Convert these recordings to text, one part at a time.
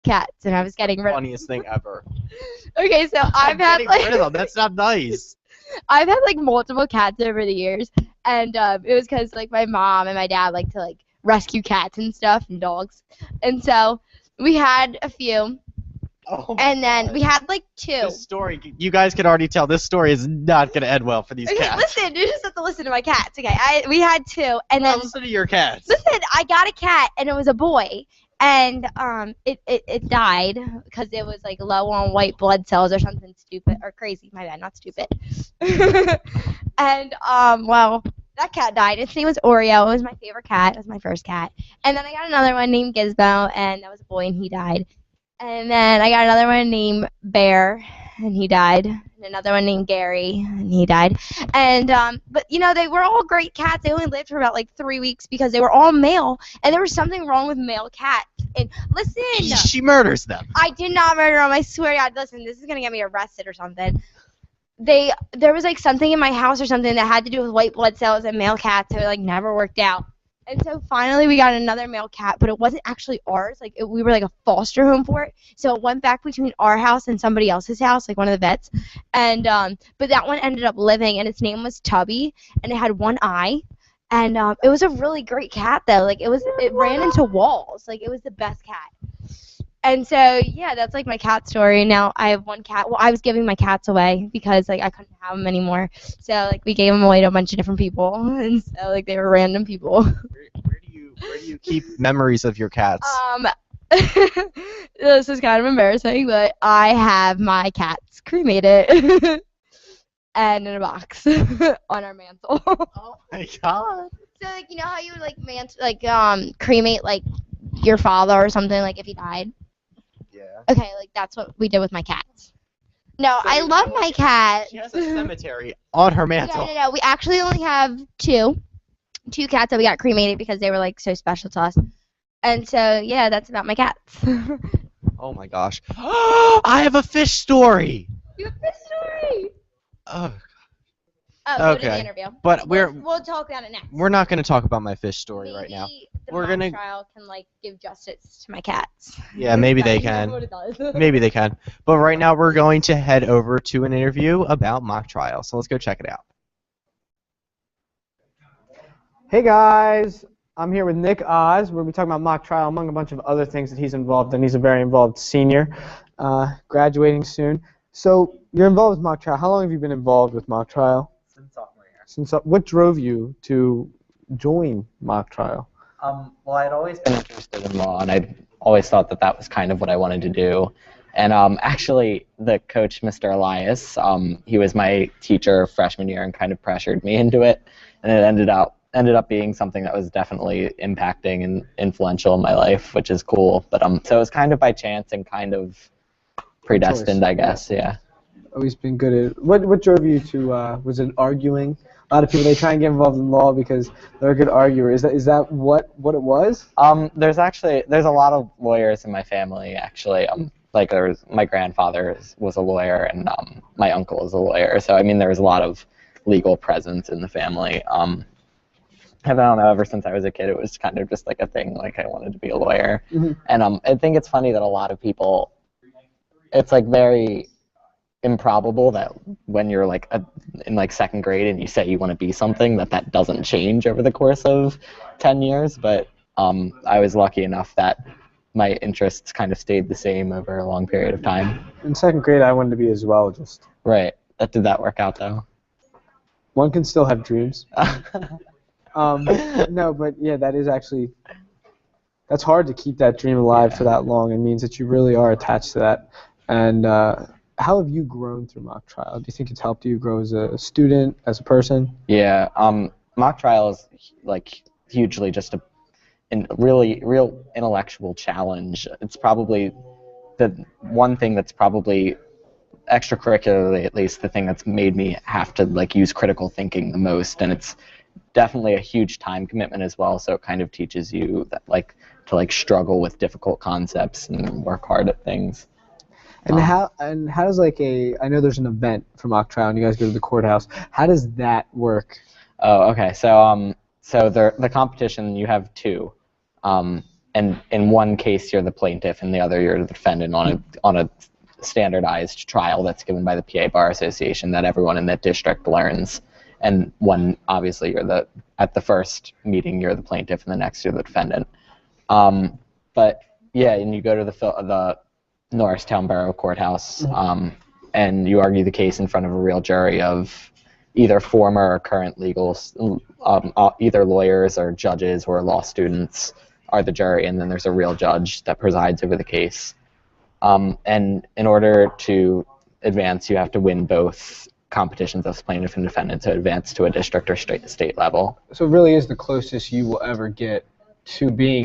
cats, and I was getting rid of them. Funniest thing ever. Okay, so I've had Getting rid of them. That's not nice. I've had like multiple cats over the years, and it was because like my mom and my dad like to like rescue cats and stuff and dogs, and so we had a few, and then we had like 2. This story, you guys can already tell, this story is not gonna end well for these Okay, cats. listen, you just have to listen to my cats. Okay, we had 2, and then Listen to your cats. listen, I got a cat, and it was a boy. And it died because it was like low on white blood cells or something stupid or crazy. My bad, not stupid. And well, that cat died. Its name was Oreo. It was my favorite cat. It was my first cat. And then I got another one named Gizmo, and that was a boy, and he died. And then I got another one named Bear, and he died. And another one named Gary, and he died. And but you know, they were all great cats. They only lived for about like 3 weeks because they were all male, and there was something wrong with male cats. And listen, She murders them. I did not murder them. I swear to God. Listen, this is gonna get me arrested or something. There was like something in my house or something that had to do with white blood cells and male cats, so it like never worked out. And so finally we got another male cat, but it wasn't actually ours. Like we were like a foster home for it. So it went back between our house and somebody else's house, like one of the vets. And but that one ended up living, and its name was Tubby, and it had one eye. And it was a really great cat though. Like it ran into walls. Like it was the best cat. And so yeah, that's like my cat story. Now I have one cat. Well, I was giving my cats away because like I couldn't have them anymore. So like we gave them away to a bunch of different people, and so like they were random people. Where do you keep memories of your cats? This is kind of embarrassing, but I have my cats cremated and in a box on our mantle. Oh my God. So like you know how you would like cremate like your father or something like if he died? Yeah. Okay, like that's what we did with my cats. No, I love my cat. She has a cemetery on her mantle. No. We actually only have two cats that we got cremated because they were like so special to us. And so yeah, that's about my cats. Oh my gosh. I have a fish story. You have a fish story. Oh. Oh, Okay. Go to the interview. But we'll talk about it next. we're not going to talk about my fish story right now. We're gonna trial can like give justice to my cats. Yeah, maybe they can. Maybe they can. But right now we're going to head over to an interview about mock trial. So let's go check it out. Hey guys, I'm here with Nick Oz. We'll be talking about mock trial among a bunch of other things that he's involved in. He's a very involved senior, graduating soon. So you're involved with mock trial. How long have you been involved with mock trial? Since sophomore year. What drove you to join mock trial? Well, I'd always been interested in law, and I'd always thought that that was kind of what I wanted to do. And actually, the coach, Mr. Elias, he was my teacher freshman year and kind of pressured me into it, and it ended up being something that was definitely impacting and influential in my life, which is cool. But so it was kind of by chance and kind of predestined, I guess. Yeah. Always been good at. What drove you to? Was it arguing? A lot of people, they try and get involved in law because they're a good arguer. Is that what it was? There's a lot of lawyers in my family actually. Like my grandfather was a lawyer, and my uncle is a lawyer. So I mean, there was a lot of legal presence in the family. I don't know. Ever since I was a kid, it was kind of just like a thing. Like I wanted to be a lawyer, and I think it's funny that a lot of people. It's like very improbable that when you're like in like second grade and you say you want to be something that doesn't change over the course of 10 years, but I was lucky enough that my interests kind of stayed the same over a long period of time. In second grade I wanted to be a zoologist. Right. Did that work out though? One can still have dreams. No, but yeah, that's hard to keep that dream alive for that long. It means that you really are attached to that. And how have you grown through mock trial? Do you think it's helped you grow as a student, as a person? Yeah, mock trial is like hugely just a real intellectual challenge. It's probably the one thing that's probably extracurricularly, at least, the thing that's made me have to like use critical thinking the most, and it's definitely a huge time commitment as well. So it kind of teaches you that like to like struggle with difficult concepts and work hard at things. And how does like I know there's an event for mock trial and you guys go to the courthouse. How does that work? Oh, okay. So the competition, you have two. and in one case you're the plaintiff, and the other you're the defendant on a standardized trial that's given by the PA Bar Association that everyone in that district learns. And one, obviously, at the first meeting you're the plaintiff, and the next you're the defendant. But yeah, and you go to the Norristown Borough Courthouse, and you argue the case in front of a real jury of either former or current either lawyers or judges or law students are the jury, and then there's a real judge that presides over the case. And in order to advance, you have to win both competitions as plaintiff and defendant to advance to a district or state level. So it really is the closest you will ever get to being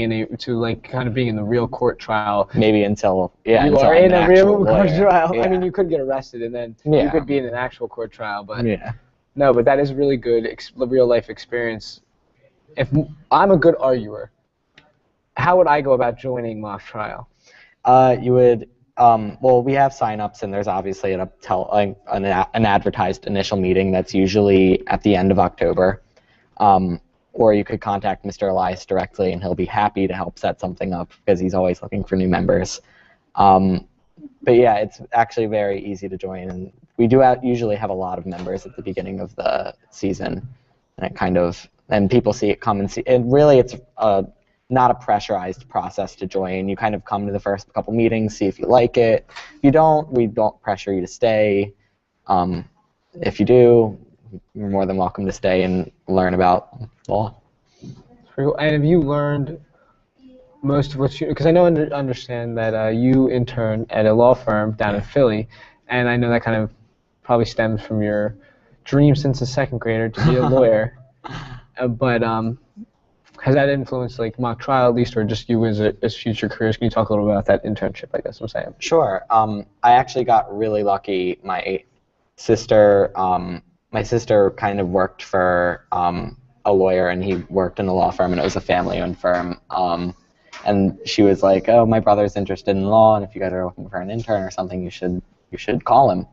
kind of being in the real court trial. Maybe until you until are I'm in an a real actual court lawyer. trial. Yeah. I mean, you could get arrested and then you could be in an actual court trial, but no, but that is really good real life experience. If I'm a good arguer, how would I go about joining mock trial? You would. Well, we have sign-ups, and there's obviously an advertised initial meeting that's usually at the end of October. Or you could contact Mr. Elias directly, and he'll be happy to help set something up because he's always looking for new members. But yeah, it's actually very easy to join, and we do usually have a lot of members at the beginning of the season, and people see it come and see. And really, it's not a pressurized process to join. You kind of come to the first couple meetings, see if you like it. If you don't, we don't pressure you to stay. If you do, you're more than welcome to stay and learn about law. And have you learned most of what you, because I know understand that you intern at a law firm down in Philly, and I know that kind of probably stems from your dream since a second grader to be a lawyer. But has that influenced like mock trial at least, or just you as future careers? Can you talk a little bit about that internship? I guess I'm saying. Sure. I actually got really lucky. My sister kind of worked for a lawyer, and he worked in a law firm, and it was a family-owned firm. And she was like, "Oh, my brother's interested in law, and if you guys are looking for an intern or something, you should call him."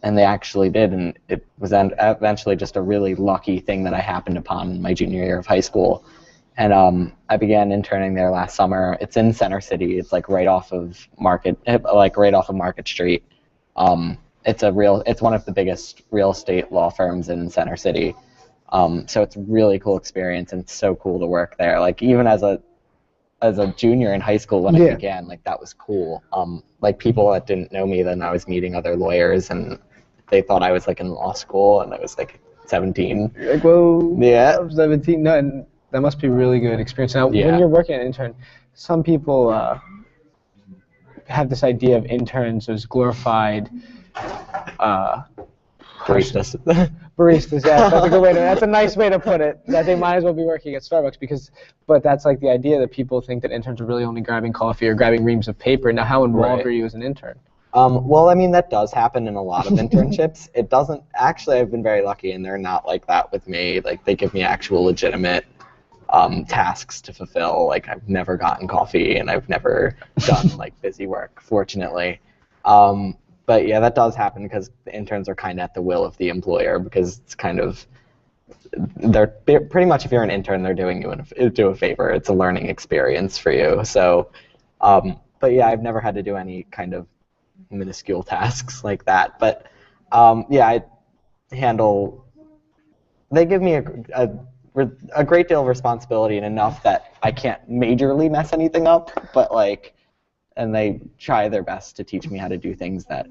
And they actually did, and it was eventually just a really lucky thing that I happened upon in my junior year of high school. And I began interning there last summer. It's in Center City. It's like right off of Market Street. It's one of the biggest real estate law firms in Center City. So it's a really cool experience, and it's so cool to work there. Like even as a junior in high school when I began, like that was cool. Like people that didn't know me, then I was meeting other lawyers, and they thought I was like in law school, and I was like 17. Like, whoa, yeah, I'm 17. No, and that must be a really good experience. Now, when you're working as an intern, some people have this idea of interns as glorified baristas. Baristas, yeah, that's a good way to. That's a nice way to put it. That they might as well be working at Starbucks but that's like the idea that people think that interns are really only grabbing coffee or grabbing reams of paper. Now, how involved are you as an intern? Well, I mean, that does happen in a lot of internships. It doesn't actually. I've been very lucky, and they're not like that with me. Like they give me actual legitimate tasks to fulfill. Like I've never gotten coffee, and I've never done like busy work, fortunately. But yeah, that does happen because the interns are kind of at the will of the employer, because it's kind of they're pretty much, if you're an intern, they're doing you a favor. It's a learning experience for you. So, but yeah, I've never had to do any kind of minuscule tasks like that. But yeah, I handle. They give me a great deal of responsibility, and enough that I can't majorly mess anything up. But like, and they try their best to teach me how to do things that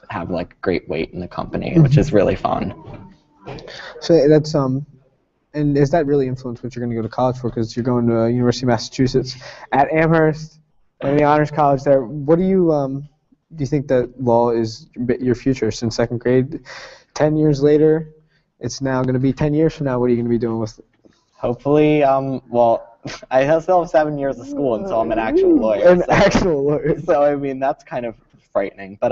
have like great weight in the company, which is really fun. So that's and is that really influenced what you're going to go to college for? Because you're going to University of Massachusetts at Amherst, and the honors college there. What do you think that law is your future since second grade? 10 years later, it's now going to be 10 years from now. What are you going to be doing with it? Hopefully, well, I still have 7 years of school until I'm an actual lawyer. Actual lawyer. So I mean, that's kind of frightening. But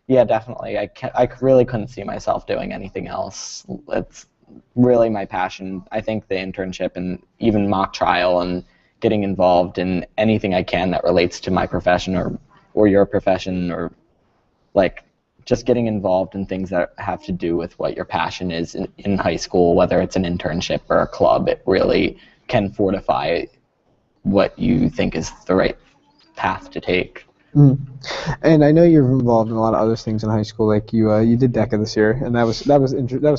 yeah, definitely, I really couldn't see myself doing anything else. It's really my passion. I think the internship and even mock trial and getting involved in anything I can that relates to my profession or your profession, or like just getting involved in things that have to do with what your passion is in high school, whether it's an internship or a club, it really can fortify what you think is the right path to take. And I know you're involved in a lot of other things in high school. Like you did DECA this year, and that was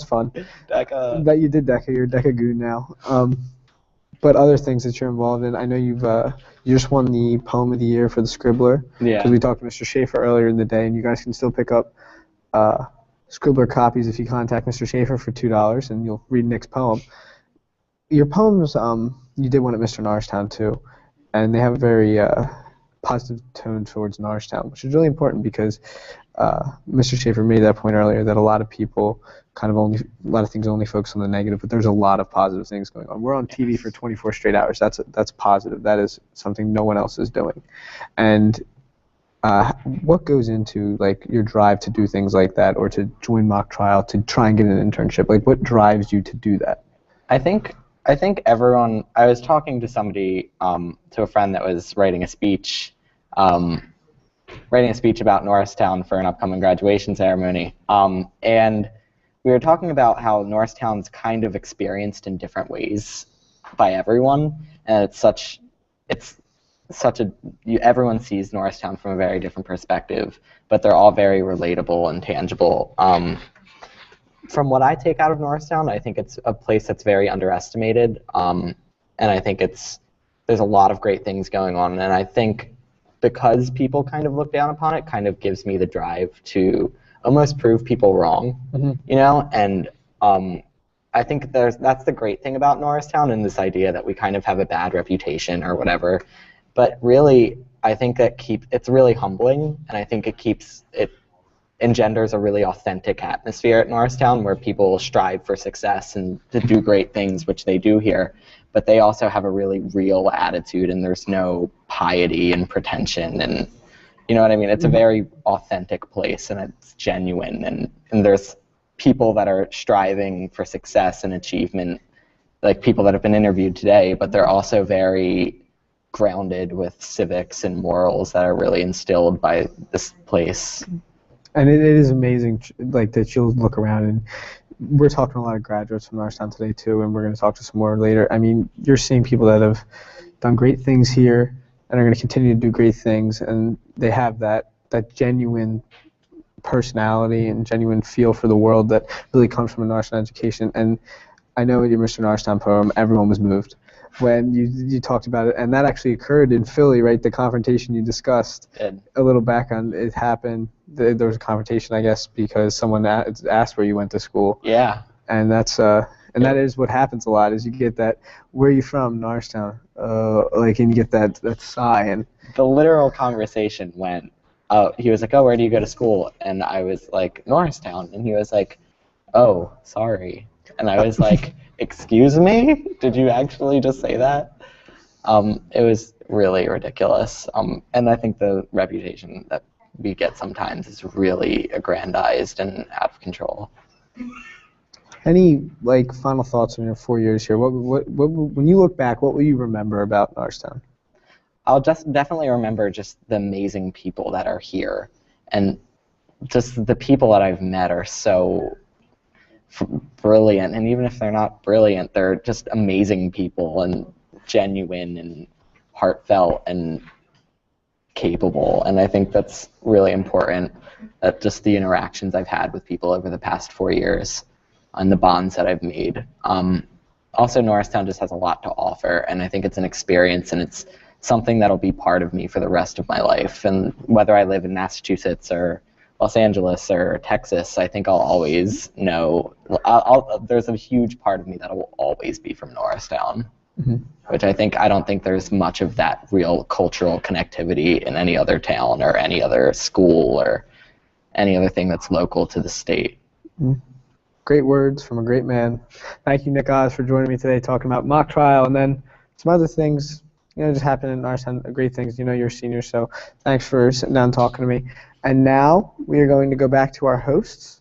fun. DECA. That you did DECA. You're a DECA goo now. But other things that you're involved in, I know you just won the Poem of the Year for the Scribbler. Yeah. Because we talked to Mr. Schaefer earlier in the day, and you guys can still pick up Scribbler copies if you contact Mr. Schaefer for $2, and you'll read Nick's poem. Your poems, you did one at Mr. Norristown too, and they have a very positive tone towards Norristown, which is really important because Mr. Schaefer made that point earlier that a lot of people a lot of things only focus on the negative, but there's a lot of positive things going on. We're on TV for 24 straight hours. That's positive. That is something no one else is doing. And what goes into like your drive to do things like that, or to join mock trial, to try and get an internship? Like, what drives you to do that? I think everyone. I was talking to somebody, to a friend that was writing a speech about Norristown for an upcoming graduation ceremony, and we were talking about how Norristown's kind of experienced in different ways by everyone, and everyone sees Norristown from a very different perspective, but they're all very relatable and tangible. From what I take out of Norristown, I think it's a place that's very underestimated, and I think there's a lot of great things going on, and I think because people kind of look down upon it, kind of gives me the drive to almost prove people wrong, you know? And I think that's the great thing about Norristown, and this idea that we kind of have a bad reputation or whatever. But really, I think that it's really humbling, and I think it engenders a really authentic atmosphere at Norristown where people strive for success and to do great things, which they do here. But they also have a really real attitude, and there's no piety and pretension, and you know what I mean? It's a very authentic place, and it's genuine, and there's people that are striving for success and achievement, like people that have been interviewed today, but they're also very grounded with civics and morals that are really instilled by this place. And it is amazing, like, that you'll look around, and we're talking to a lot of graduates from Norristown today too, and we're going to talk to some more later. I mean, you're seeing people that have done great things here and are going to continue to do great things, and they have that genuine personality and genuine feel for the world that really comes from a Norristown education. And I know in your Mr. Norristown poem, everyone was moved when you talked about it, and that actually occurred in Philly, right? The confrontation you discussed a little back on, it happened. There was a confrontation, I guess, because someone asked where you went to school. Yeah. And that's that is what happens a lot, is you get that, where are you from? Norristown. And you get that sigh. And the literal conversation went, he was like, oh, where do you go to school? And I was like, Norristown. And he was like, oh, sorry. And I was like, excuse me? Did you actually just say that? It was really ridiculous. And I think the reputation that we get sometimes is really aggrandized and out of control. Any final thoughts on your 4 years here? What when you look back, what will you remember about Norristown? I'll just definitely remember just the amazing people that are here, and just the people that I've met are so brilliant, and even if they're not brilliant, they're just amazing people and genuine and heartfelt and capable, and I think that's really important, that just the interactions I've had with people over the past 4 years and the bonds that I've made. Also, Norristown just has a lot to offer, and I think it's an experience, and it's something that'll be part of me for the rest of my life. And whether I live in Massachusetts or Los Angeles or Texas, I think I'll always know, there's a huge part of me that will always be from Norristown, which I don't think there's much of that real cultural connectivity in any other town or any other school or any other thing that's local to the state. Great words from a great man. Thank you, Nick Oz, for joining me today talking about mock trial, and then some other things, just happened in Norristown, great things. You're a senior, so thanks for sitting down and talking to me. And now we are going to go back to our hosts.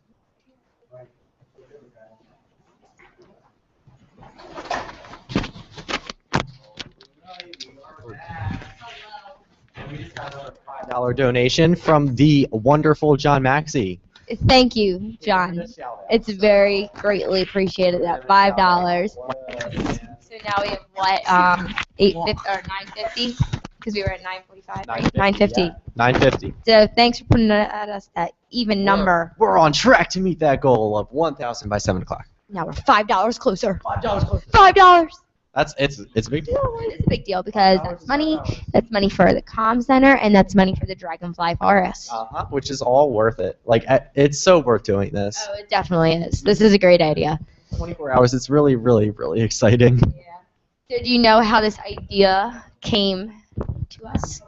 $5 donation from the wonderful John Maxey. Thank you, John. It's very greatly appreciated, that $5. So now we have what? 8:50 or 9:50? Because we were at 9:45, right? 9:50. Yeah. 9:50. So thanks for putting at us that even number. We're on track to meet that goal of 1,000 by 7 o'clock. Now we're $5 closer. $5 closer. $5. It's a big deal. It's a big deal because that's money. That's money for the comm center, and that's money for the Dragonfly Forest. Which is all worth it. Like, it's so worth doing this. Oh, it definitely is. This is a great idea. 24 hours. It's really, really, really exciting. Yeah. Did you know how this idea came to us?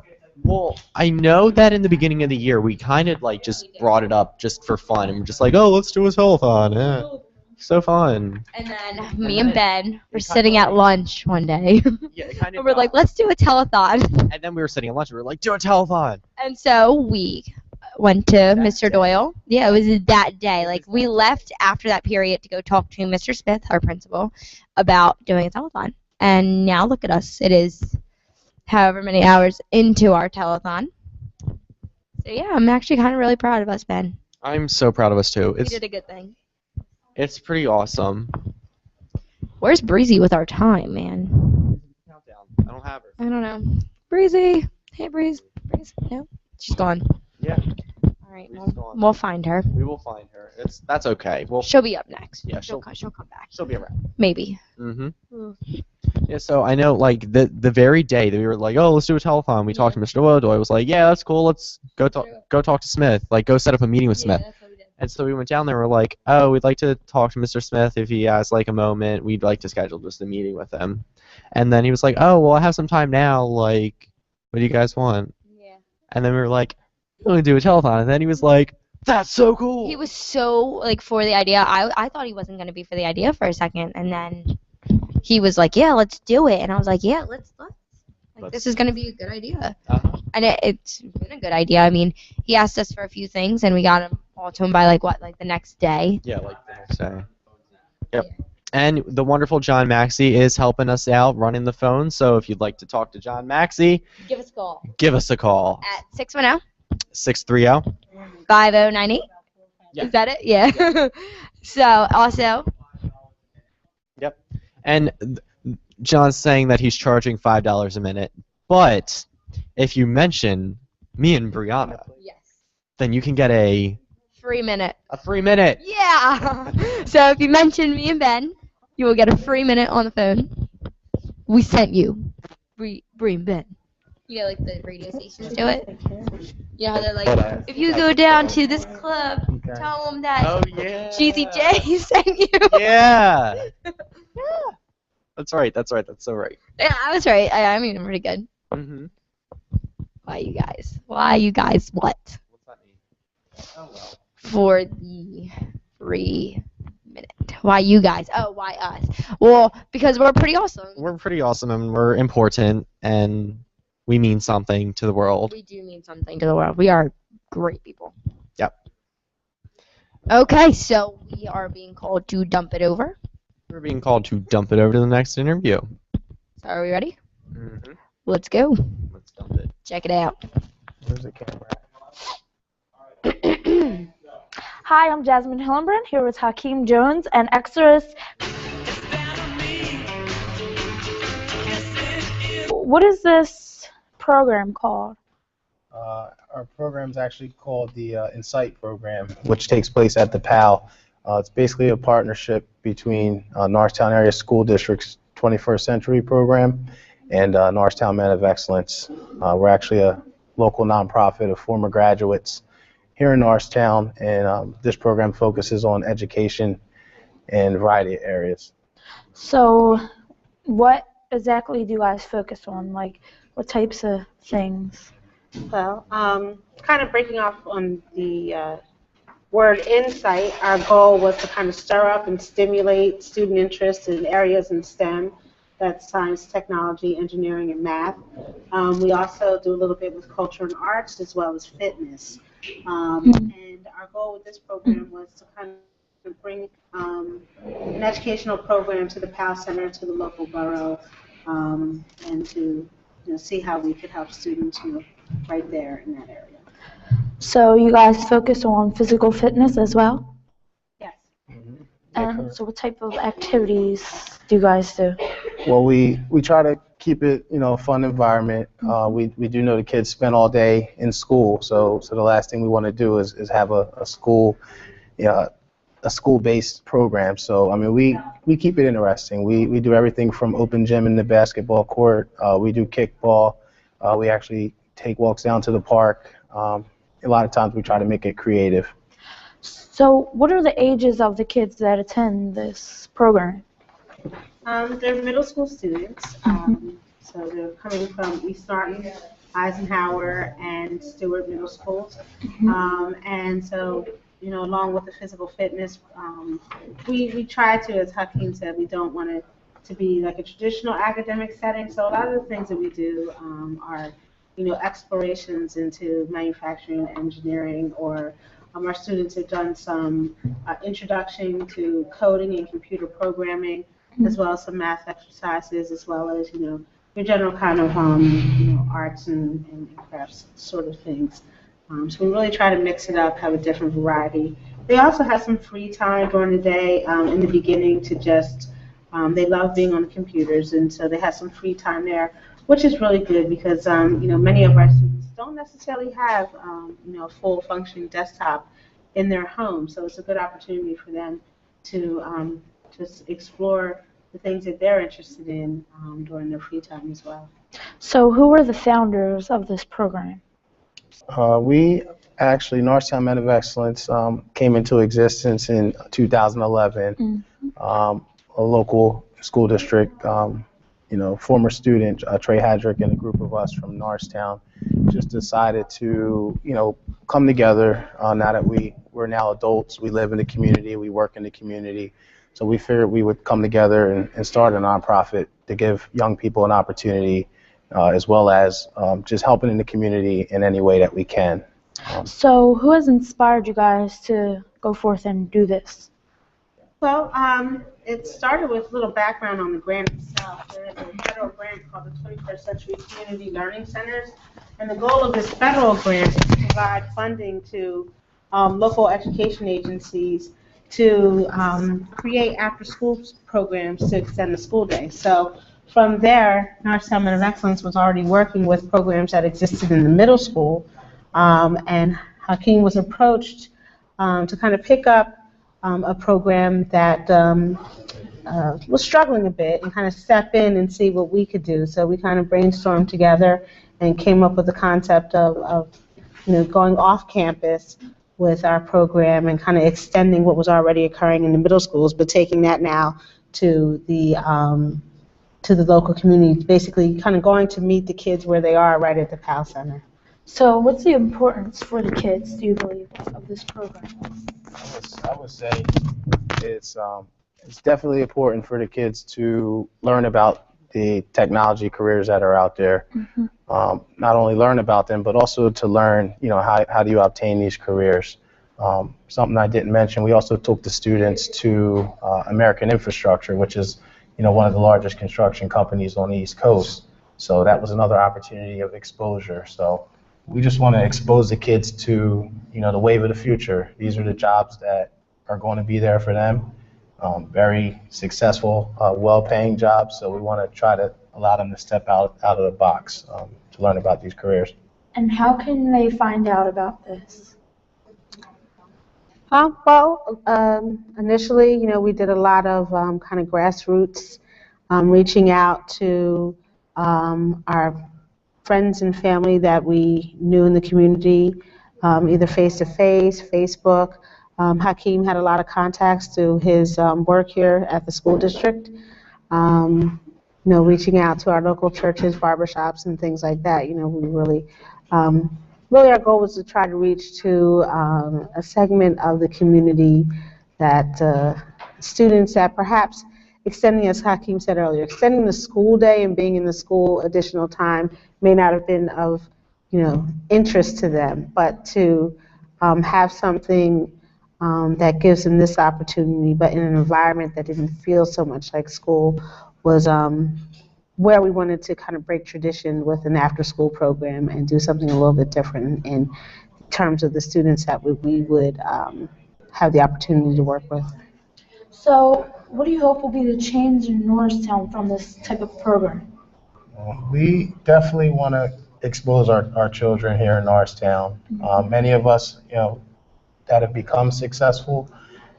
Well, I know that in the beginning of the year, we kind of, like, just brought it up just for fun. And we're just like, oh, let's do a telethon. Yeah. So fun. And then me and Ben were sitting at lunch one day. Yeah, it kind of And we're like, let's do a telethon. And then we were sitting at lunch, and we were like, do a telethon. And so we went to Mr. Doyle. Yeah, it was that day. Like, we left after that period to go talk to Mr. Smith, our principal, about doing a telethon. And now look at us. It is however many hours into our telethon. So, yeah, I'm actually kind of really proud of us, Ben. I'm so proud of us, too. We did a good thing. It's pretty awesome. Where's Breezy with our time, man? Countdown. I don't have her. I don't know. Breezy. Hey, Breeze. Breeze. No, she's gone. Yeah. All right, we'll find her. We will find her. That's okay. She'll be up next. Yeah, she'll come back. She'll be around. Maybe. Mm-hmm. Yeah, so I know, like, the very day that we were like, oh, let's do a telethon, we talked to Mr. Doyle. Doyle was like, yeah, that's cool. Let's go talk to Smith. Like, go set up a meeting with Smith. That's what we did. And so we went down there and we're like, oh, we'd like to talk to Mr. Smith if he has, like, a moment. We'd like to schedule just a meeting with him. And then he was like, oh, well, I have some time now. Like, what do you guys want? Yeah. And then we were like, we're going to do a telethon. And then he was like, that's so cool. He was so, like, for the idea. I thought he wasn't going to be for the idea for a second. And then he was like, yeah, let's do it. And I was like, yeah, let's. Like, this is going to be a good idea. Uh-huh. And it's been a good idea. I mean, he asked us for a few things, and we got him all to him by, like, the next day. Yeah, like the next day. Yep. Yeah. And the wonderful John Maxey is helping us out running the phone. So if you'd like to talk to John Maxey, give us a call. Give us a call. At 610. 630. 5098. Yeah. Is that it? Yeah. So, also. Yep. And John's saying that he's charging $5 a minute. But if you mention me and Brianna, Yes. then you can get a free minute. A free minute. Yeah. So if you mention me and Ben, you will get a free minute on the phone. We sent you. Bree and Ben. You know, like the radio stations do it. You know how they're like, if you go down to this club, tell them that Jeezy J sent you. Yeah. Yeah. That's right. That's so right. Yeah, I was right. I mean, I'm pretty good. Mm-hmm. Why you guys? What? What's that mean? Oh, well. For the free minute. Why you guys? Oh, why us? Well, because we're pretty awesome. We're pretty awesome and we're important and we mean something to the world. We do mean something to the world. We are great people. Yep. Okay, so we are being called to dump it over. We're being called to dump it over to the next interview. So are we ready? Mm-hmm. Let's go. Let's dump it. Check it out. Where's the camera? Hi, I'm Jasmine Hillenbrand here with Hakeem Jones and Exodus. What is this program called? Our program's actually called the Insight program, which takes place at the PAL. It's basically a partnership between Norristown Area School District's 21st Century program and Norristown Men of Excellence. We're actually a local nonprofit of former graduates here in Norristown, and this program focuses on education in a variety of areas. So what exactly do you guys focus on? Like, what types of things? Well, kind of breaking off on the word insight, our goal was to kind of stir up and stimulate student interest in areas in STEM. That's science, technology, engineering, and math. We also do a little bit with culture and arts as well as fitness. And our goal with this program was to kind of bring an educational program to the PAL Center, to the local borough, and to see how we could help students right there in that area. So you guys focus on physical fitness as well? Yes. And so what type of activities do you guys do? Well, we try to keep it, a fun environment. We do know the kids spend all day in school, so the last thing we want to do is have a school, a school-based program. So I mean, we keep it interesting. We do everything from open gym in the basketball court. We do kickball. We actually take walks down to the park. A lot of times we try to make it creative. So what are the ages of the kids that attend this program? They're middle school students, so they're coming from East Norton, Eisenhower, and Stewart middle schools. And so, along with the physical fitness, we try to, as Hakeem said, we don't want it to be like a traditional academic setting. So a lot of the things that we do are, explorations into manufacturing, engineering, or our students have done some introduction to coding and computer programming, as well as some math exercises, as well as, your general kind of, arts and crafts sort of things. So we really try to mix it up, have a different variety. They also have some free time during the day in the beginning to just, they love being on the computers, and so they have some free time there, which is really good because, many of our students don't necessarily have, a full functioning desktop in their home. So it's a good opportunity for them to just explore the things that they're interested in during their free time as well. So who are the founders of this program? We actually, Norristown Men of Excellence came into existence in 2011. A local school district, former student, Trey Hadrick, and a group of us from Norristown just decided to, come together now that we're now adults. We live in the community, we work in the community. So we figured we would come together and start a nonprofit to give young people an opportunity, as well as just helping in the community in any way that we can. So who has inspired you guys to go forth and do this? Well, it started with a little background on the grant itself. There is a federal grant called the 21st Century Community Learning Centers, and the goal of this federal grant is to provide funding to local education agencies to create after-school programs to extend the school day. So from there, Norristown Men of Excellence was already working with programs that existed in the middle school, and Hakeem was approached to kind of pick up a program that was struggling a bit and kind of step in and see what we could do. So we kind of brainstormed together and came up with the concept of going off campus with our program and kind of extending what was already occurring in the middle schools, but taking that now to the local community, basically kind of going to meet the kids where they are right at the PAL Center. So what's the importance for the kids, do you believe, of this program? I would say it's definitely important for the kids to learn about the technology careers that are out there. Not only learn about them, but also to learn, how do you obtain these careers. Something I didn't mention, we also took the students to American Infrastructure, which is, one of the largest construction companies on the East Coast. So that was another opportunity of exposure. So we just want to expose the kids to, the wave of the future. These are the jobs that are going to be there for them. Very successful, well-paying jobs. So we want to try to allow them to step out of the box to learn about these careers. And how can they find out about this? Initially, we did a lot of kind of grassroots reaching out to our friends and family that we knew in the community, either face-to-face, Facebook. Hakeem had a lot of contacts through his work here at the school district, reaching out to our local churches, barbershops, and things like that. We really our goal was to try to reach to a segment of the community that students that perhaps extending, as Hakeem said earlier, extending the school day and being in the school additional time may not have been of, interest to them, but to have something that gives them this opportunity, but in an environment that didn't feel so much like school, was where we wanted to kind of break tradition with an after-school program and do something a little bit different in terms of the students that we would have the opportunity to work with. So what do you hope will be the change in Norristown from this type of program? We definitely want to expose our children here in Norristown. Many of us, that have become successful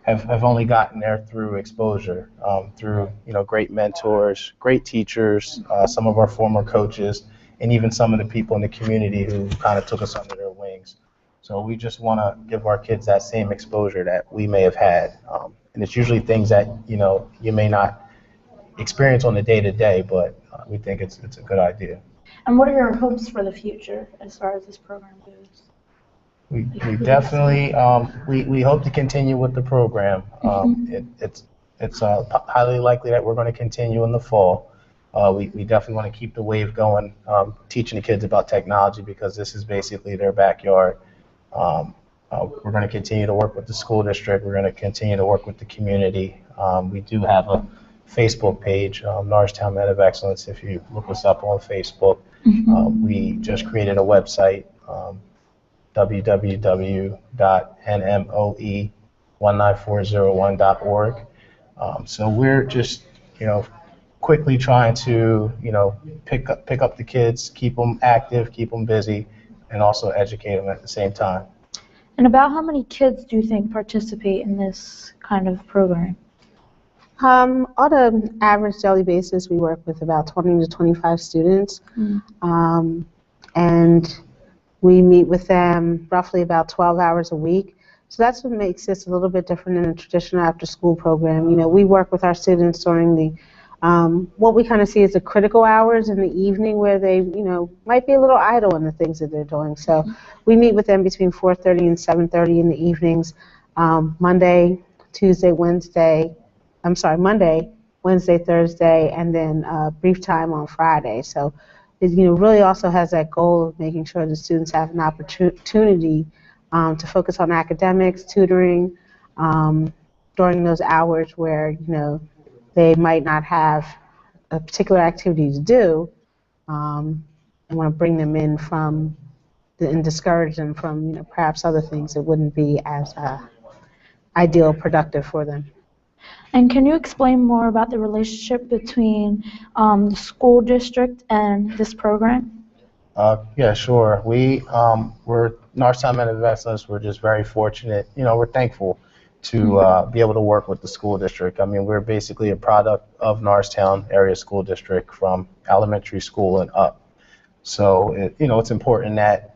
have only gotten there through exposure, through great mentors, great teachers, some of our former coaches, and even some of the people in the community who kind of took us under their wings. So we just want to give our kids that same exposure that we may have had, and it's usually things that you may not experience on the day to day, but we think it's a good idea. And what are your hopes for the future as far as this program goes? We definitely we hope to continue with the program. It's highly likely that we're going to continue in the fall. We definitely want to keep the wave going, teaching the kids about technology because this is basically their backyard. We're going to continue to work with the school district. We're going to continue to work with the community. We do have a Facebook page, Norristown Men of Excellence. If you look us up on Facebook, we just created a website. www.nmoe19401.org. So we're just, quickly trying to, pick up the kids, keep them active, keep them busy, and also educate them at the same time. And about how many kids do you think participate in this kind of program? On an average daily basis, we work with about 20 to 25 students, and we meet with them roughly about 12 hours a week. So that's what makes this a little bit different than a traditional after-school program. We work with our students during the what we kind of see as the critical hours in the evening where they, might be a little idle in the things that they're doing. So we meet with them between 4:30 and 7:30 in the evenings, Monday, Wednesday, Thursday, and then brief time on Friday. So it really also has that goal of making sure the students have an opportunity to focus on academics, tutoring, during those hours where they might not have a particular activity to do, and want to bring them in and discourage them from perhaps other things that wouldn't be as ideal, productive for them. And can you explain more about the relationship between the school district and this program? Yeah, sure. We're Norristown Men of Excellence. We're just very fortunate. We're thankful to be able to work with the school district. I mean, we're basically a product of Norristown Area School District from elementary school and up. So, it's important that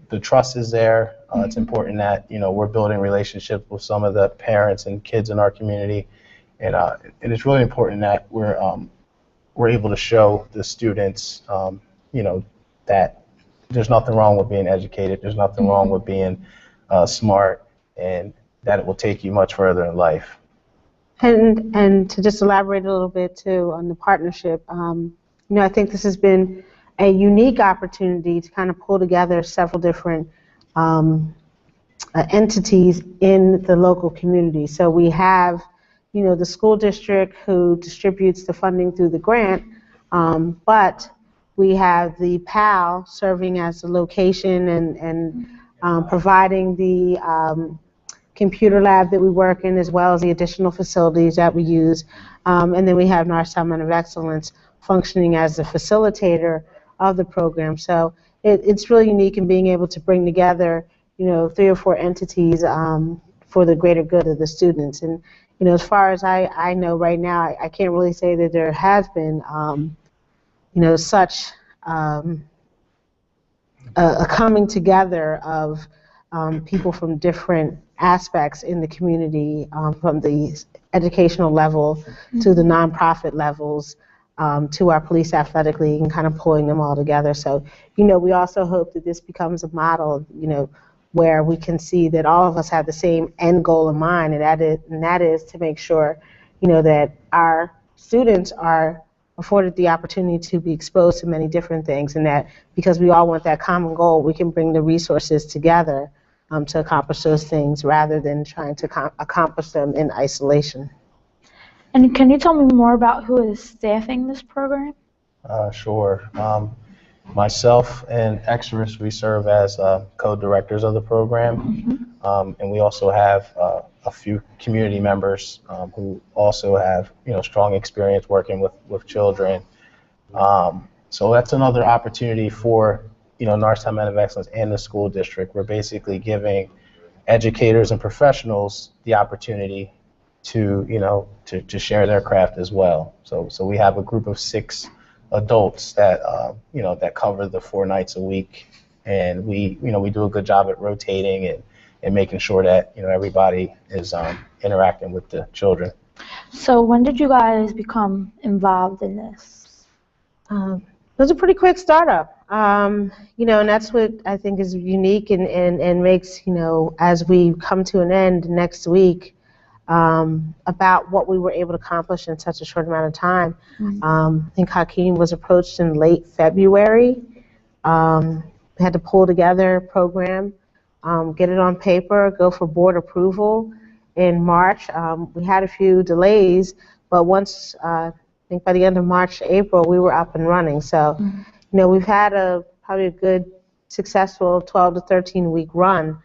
the trust is there. It's important that, we're building relationships with some of the parents and kids in our community. And it's really important that we're able to show the students, that there's nothing wrong with being educated. There's nothing wrong with being smart, and that it will take you much further in life. And to just elaborate a little bit too on the partnership, I think this has been a unique opportunity to kind of pull together several different entities in the local community. So we have, the school district who distributes the funding through the grant, but we have the PAL serving as the location and providing the computer lab that we work in, as well as the additional facilities that we use. And then we have Norristown Men of Excellence functioning as the facilitator of the program. So it's really unique in being able to bring together, 3 or 4 entities for the greater good of the students. And, as far as I know right now, I can't really say that there has been, such a coming together of people from different aspects in the community, from the educational level to the nonprofit levels, to our police athletic league, and kind of pulling them all together. So, we also hope that this becomes a model, where we can see that all of us have the same end goal in mind, and that is to make sure, that our students are afforded the opportunity to be exposed to many different things, and that because we all want that common goal, we can bring the resources together to accomplish those things rather than trying to accomplish them in isolation. And can you tell me more about who is staffing this program? Sure. Myself and Exodus, we serve as co-directors of the program. And we also have a few community members who also have, strong experience working with children. So that's another opportunity for, Norristown Men of Excellence and the school district. We're basically giving educators and professionals the opportunity to, to share their craft as well. So we have a group of 6 adults that, that cover the 4 nights a week. And we do a good job at rotating and making sure that, everybody is interacting with the children. So when did you guys become involved in this? It was a pretty quick startup, and that's what I think is unique and makes, as we come to an end next week, about what we were able to accomplish in such a short amount of time. I think Hakeem was approached in late February. We had to pull together a program, get it on paper, go for board approval in March. We had a few delays, but once I think by the end of March, April, we were up and running. So, we've had probably a good, successful 12 to 13 week run,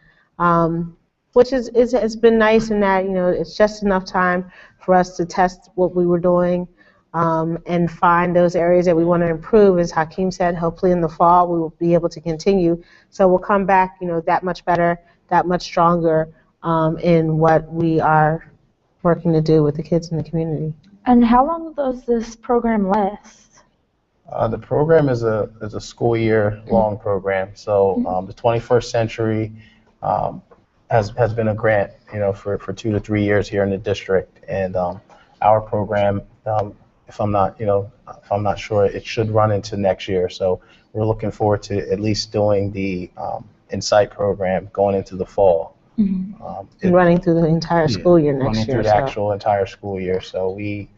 which has been nice in that, it's just enough time for us to test what we were doing and find those areas that we want to improve. As Hakeem said, hopefully in the fall we will be able to continue. So we'll come back, that much better, that much stronger in what we are working to do with the kids in the community. And how long does this program last? The program is a school year long program. So the 21st Century has been a grant, for 2 to 3 years here in the district, and our program, if I'm not sure, it should run into next year. So we're looking forward to at least doing the Insight program going into the fall. And running through the entire school year next running year. Through the actual entire school year. So we,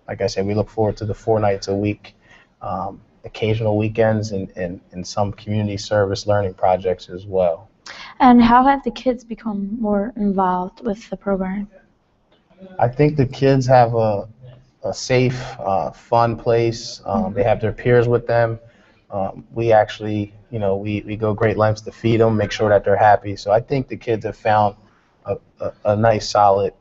like I said, we look forward to the 4 nights a week, occasional weekends, and some community service learning projects as well. And how have the kids become more involved with the program? I think the kids have a safe, fun place. They have their peers with them. We actually, we go great lengths to feed them, make sure that they're happy. So I think the kids have found a nice, solid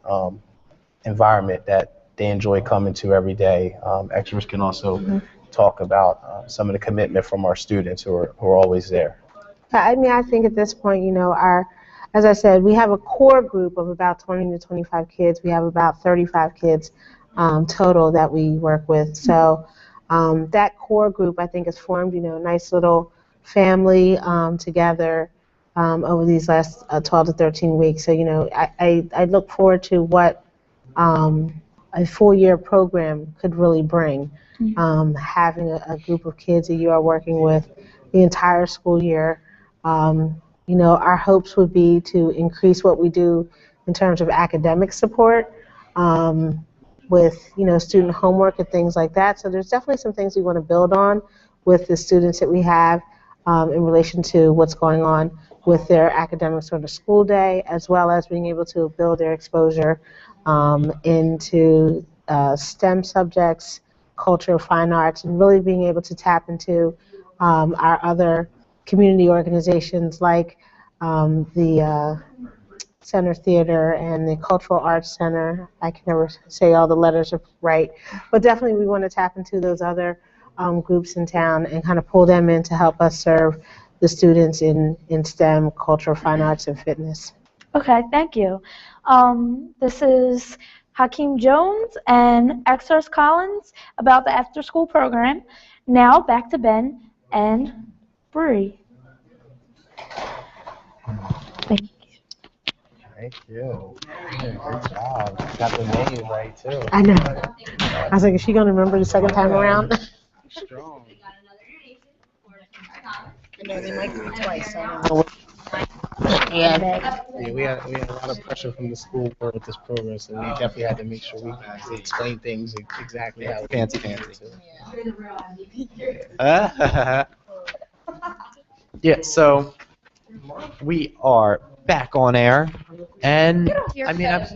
environment that they enjoy coming to every day. Extras can also talk about some of the commitment from our students who are always there. I think at this point, as I said, we have a core group of about 20 to 25 kids. We have about 35 kids total that we work with. So that core group, I think, has formed, a nice little family together over these last 12 to 13 weeks. So, I look forward to what a full-year program could really bring. Having a group of kids that you are working with the entire school year. Our hopes would be to increase what we do in terms of academic support with, student homework and things like that. So there's definitely some things we want to build on with the students that we have in relation to what's going on with their academics on the school day, as well as being able to build their exposure into STEM subjects, culture, fine arts, and really being able to tap into our other community organizations like the Center Theater and the Cultural Arts Center. I can never say all the letters are right, but definitely we want to tap into those other groups in town and kind of pull them in to help us serve the students in STEM, culture, fine arts, and fitness. Okay, thank you. This is Hakeem Jones and Exars Collins about the after-school program. Now back to Ben and Bree. Thank you. Thank you. Good job. Got the name right, too. I know. I was like, is she going to remember the second time around? Strong. They might do it twice, so I don't know. Yeah, we had a lot of pressure from the school board with this program, so we definitely had to make sure we explain things exactly how Fancy. Yeah, so we are back on air, and I've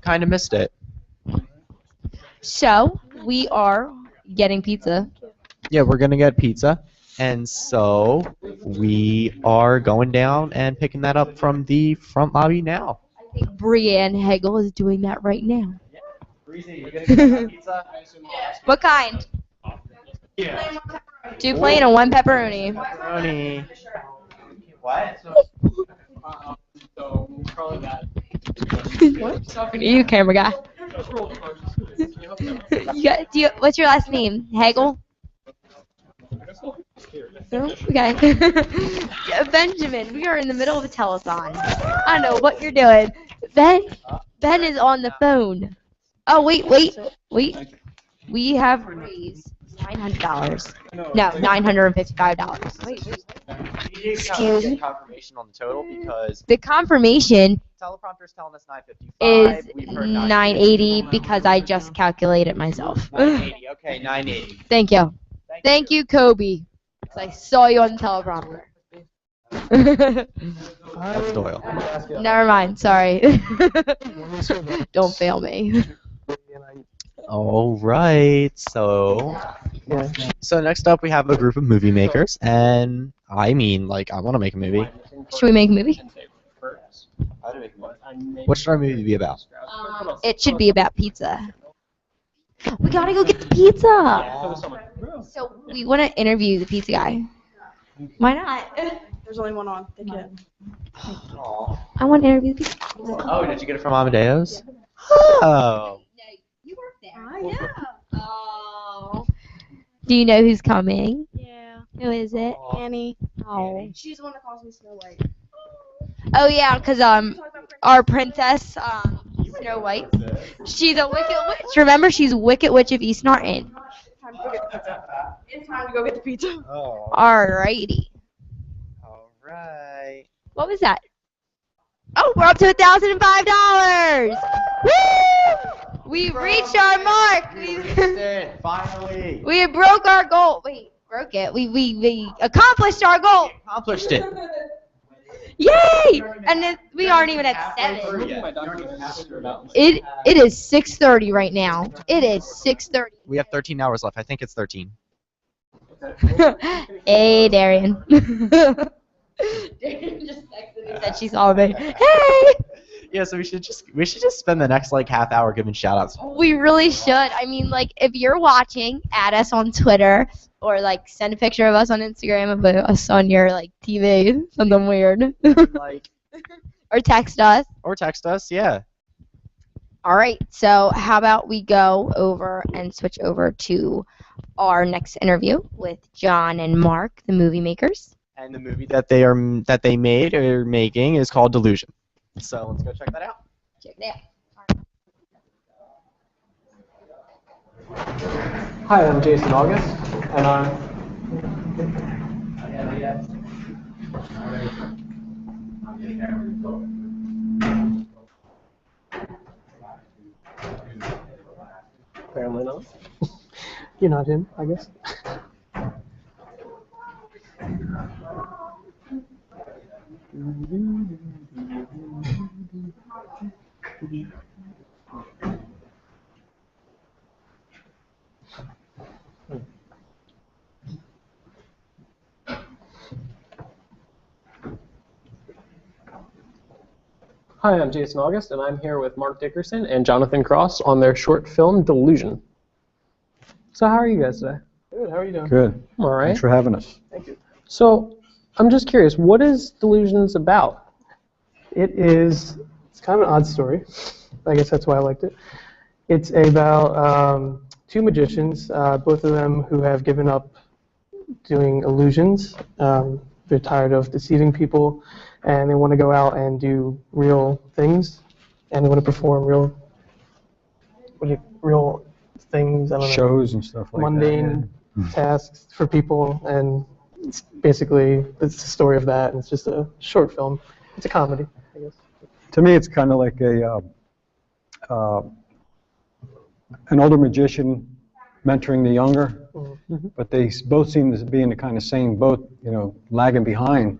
kind of missed it. So we are getting pizza. Yeah, we're gonna get pizza. And so we are going down and picking that up from the front lobby now. I think Brianne Hegel is doing that right now. Breezy, you gonna get that pizza? What kind? Yeah. 2 plain and 1 pepperoni. Pepperoni. What? Talking to you, camera guy. What's your last name? Hegel? No? Okay. Yeah, Benjamin, we are in the middle of a telethon. I don't know what you're doing. Ben is on the phone. Oh, wait. We have raised $900. No, $955. Wait. Excuse me. Confirmation on the total because The confirmation teleprompter's telling us 955. is We've heard 980 because I just calculated myself. 980. Okay, 980. Thank you. Thank you, Kobe. 'Cause I saw you on the teleprompter. That's Doyle. Never mind. Sorry. Don't fail me. All right. So next up we have a group of movie makers, and I want to make a movie. Should we make a movie? What should our movie be about? It should be about pizza. We gotta go get the pizza. So we want to interview the pizza guy. Why not? There's only one on. They can. I want to interview the pizza. Oh, did you get it from Amadeus? Oh. You work there. Yeah. Oh. Do you know who's coming? Yeah. Who is it? Annie. Oh. She's the one that calls me Snow White. Oh yeah, 'cause our princess Snow White, she's a wicked witch. Remember, she's Wicked Witch of East Norton. Time to go get the pizza. It's time to go get the pizza. Oh. Alrighty. All right. What was that? Oh, we're up to $1,005. Woo! We reached our mark. Finally. We broke our goal. Wait, broke it. We accomplished our goal. Accomplished it. Yay! And we aren't even at 7. It is 6:30 right now. It is 6:30. We have 13 hours left. I think it's 13. Hey, Darian. Darian just texted me, said she saw me. Hey! Yeah, so we should just spend the next half hour giving shout outs. We really should. I mean, if you're watching, add us on Twitter or send a picture of us on Instagram of us on your TV, something weird. Or text us. Yeah. All right. So how about we go over and switch over to our next interview with John and Mark, the movie makers. And the movie that they made or making is called Delusion. So let's go check that out. Check it out. Hi, I'm Jason August, and I'm. Apparently not. You're not him, I guess. Hi, I'm Jason August, and I'm here with Mark Dickerson and Jonathan Cross on their short film, Delusion. So how are you guys today? Good, how are you doing? Good. I'm all right. Thanks for having us. Thank you. So I'm just curious, what is Delusions about? It's kind of an odd story. I guess that's why I liked it. It's about 2 magicians, both of them who have given up doing illusions. They're tired of deceiving people, and they want to go out and do real things, and they want to perform real things. I don't know, Shows and stuff like mundane that. tasks for people, and it's the story of that. And it's just a short film. It's a comedy, I guess. To me, it's kind of like an older magician mentoring the younger, but they both seem to be in the kind of same boat, lagging behind.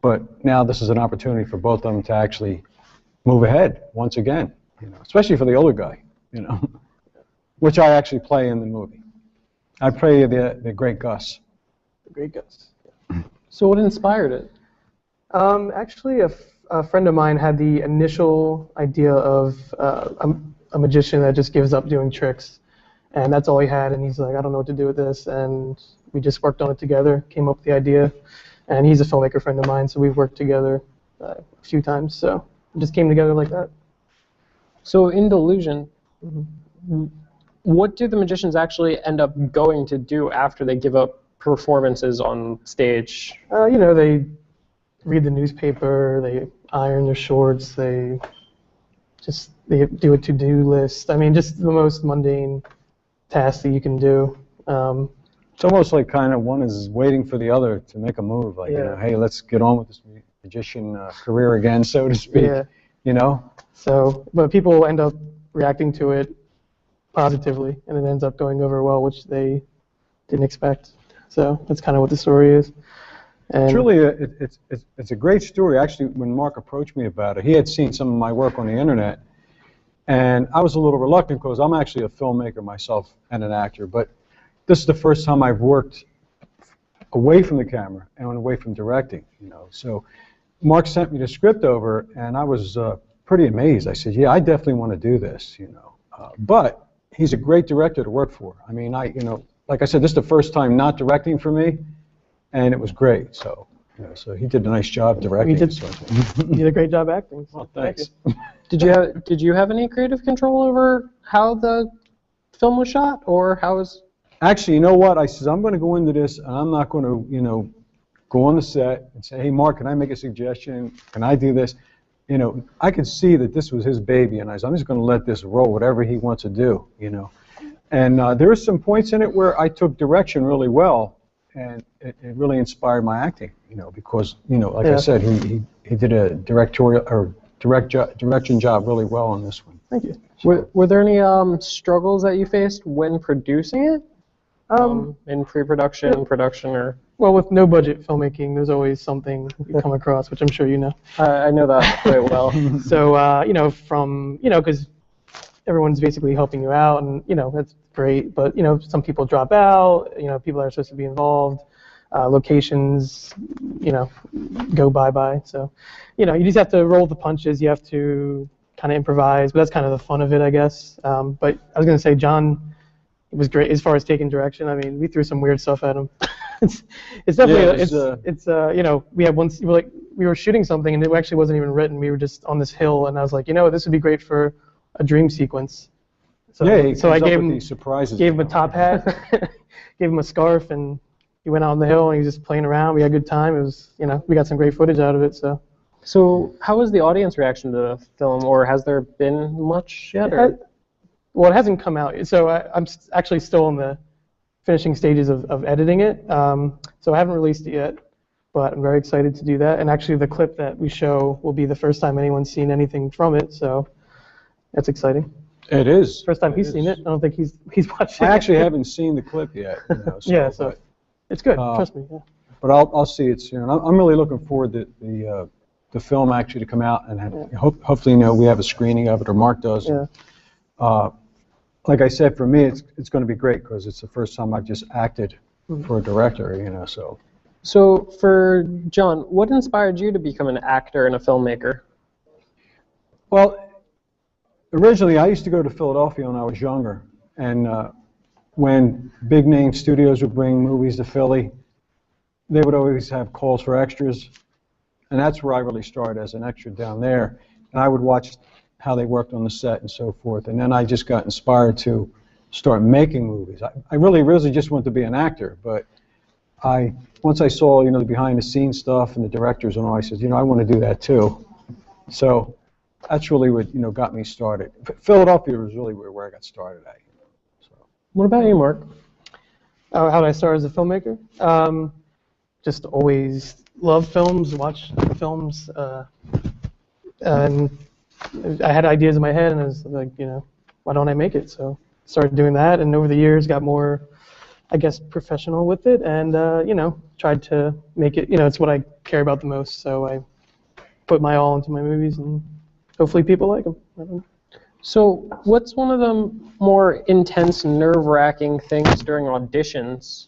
But now this is an opportunity for both of them to actually move ahead once again, especially for the older guy, which I actually play in the movie. I play the great Gus. the great guys. So what inspired it? Actually, a friend of mine had the initial idea of a magician that just gives up doing tricks, and that's all he had. And he's like, I don't know what to do with this, and we just worked on it together, came up with the idea. And he's a filmmaker friend of mine, so we've worked together a few times. So it just came together like that. So in Delusion, what do the magicians actually end up going to do after they give up performances on stage? You know, they read the newspaper, they iron their shorts, they do a to-do list. I mean, just the most mundane task that you can do. It's almost like kind of one is waiting for the other to make a move, like, you know, hey, let's get on with this magician career again, so to speak, you know? So, but people end up reacting to it positively, and it ends up going over well, which they didn't expect. So that's kind of what the story is. And Truly, it's a great story. Actually, when Mark approached me about it, he had seen some of my work on the internet, and I was a little reluctant because I'm actually a filmmaker myself and an actor, but this is the first time I've worked away from the camera and away from directing, you know. So Mark sent me the script over, and I was pretty amazed. I said, yeah, I definitely want to do this, you know. But he's a great director to work for. I mean, you know, like I said, this is the first time not directing for me, and it was great. So, you know, so he did a nice job directing. You did a great job acting. So well, thanks. Thank Did you have any creative control over how the film was shot, or how was? Actually, you know what? I said, I'm going to go into this, and I'm not going to, you know, go on the set and say, hey, Mark, can I make a suggestion? Can I do this? You know, I could see that this was his baby, and I said, I'm just going to let this roll, whatever he wants to do, you know. And there were some points in it where I took direction really well, and it really inspired my acting, you know, because, you know, like I said, he did a directorial or direction job really well on this one. Thank you. Were there any struggles that you faced when producing it? In pre-production, production, or? Well, with no budget filmmaking, there's always something you come across, which I'm sure you know. I know that quite well. So, you know, because everyone's basically helping you out, and, you know, that's great, but, you know, some people drop out, you know, people that are supposed to be involved, locations, you know, go bye-bye. So, you know, you just have to roll the punches, you have to kind of improvise, but that's kind of the fun of it, I guess. But I was going to say, John, it was great as far as taking direction. I mean, we threw some weird stuff at him. it's definitely you know, we had once we were shooting something and it actually wasn't even written. We were just on this hill, and I was like, you know, this would be great for a dream sequence. So, so I gave him a top hat, gave him a scarf, and he went out on the hill and he was just playing around. We had a good time. It was, you know, we got some great footage out of it. So how was the audience reaction to the film, or has there been much yet? Well, it hasn't come out. So I'm actually still in the finishing stages of editing it. So I haven't released it yet, but I'm very excited to do that. And actually, the clip that we show will be the first time anyone's seen anything from it. So that's exciting. It is. First time he's seen it. I don't think he's watched it. I actually haven't seen the clip yet. You know, so, yeah, so it's good. Trust me. Yeah. But I'll see it soon. I'm really looking forward to the film actually to come out, and hopefully, you know, we have a screening of it, or Mark does. Yeah. Like I said, for me, it's going to be great because it's the first time I've just acted for a director, you know. So for John, what inspired you to become an actor and a filmmaker? Well, originally I used to go to Philadelphia when I was younger, and when big name studios would bring movies to Philly, they would always have calls for extras, and that's where I really started as an extra down there. And I would watch how they worked on the set and so forth, and then I just got inspired to start making movies. I really just wanted to be an actor, but once I saw, you know, the behind the scenes stuff and the directors and all, I said, you know, I want to do that too. So that's really what, you know, got me started. Philadelphia was really where I got started at. So. What about you, Mark? How did I start as a filmmaker? Just always loved films, watched films, and I had ideas in my head, and I was like, you know, why don't I make it? So started doing that, and over the years got more, I guess, professional with it, and you know, tried to make it. You know, it's what I care about the most. So I put my all into my movies, and hopefully people like them. I don't know. So what's one of the more intense, nerve-wracking things during auditions?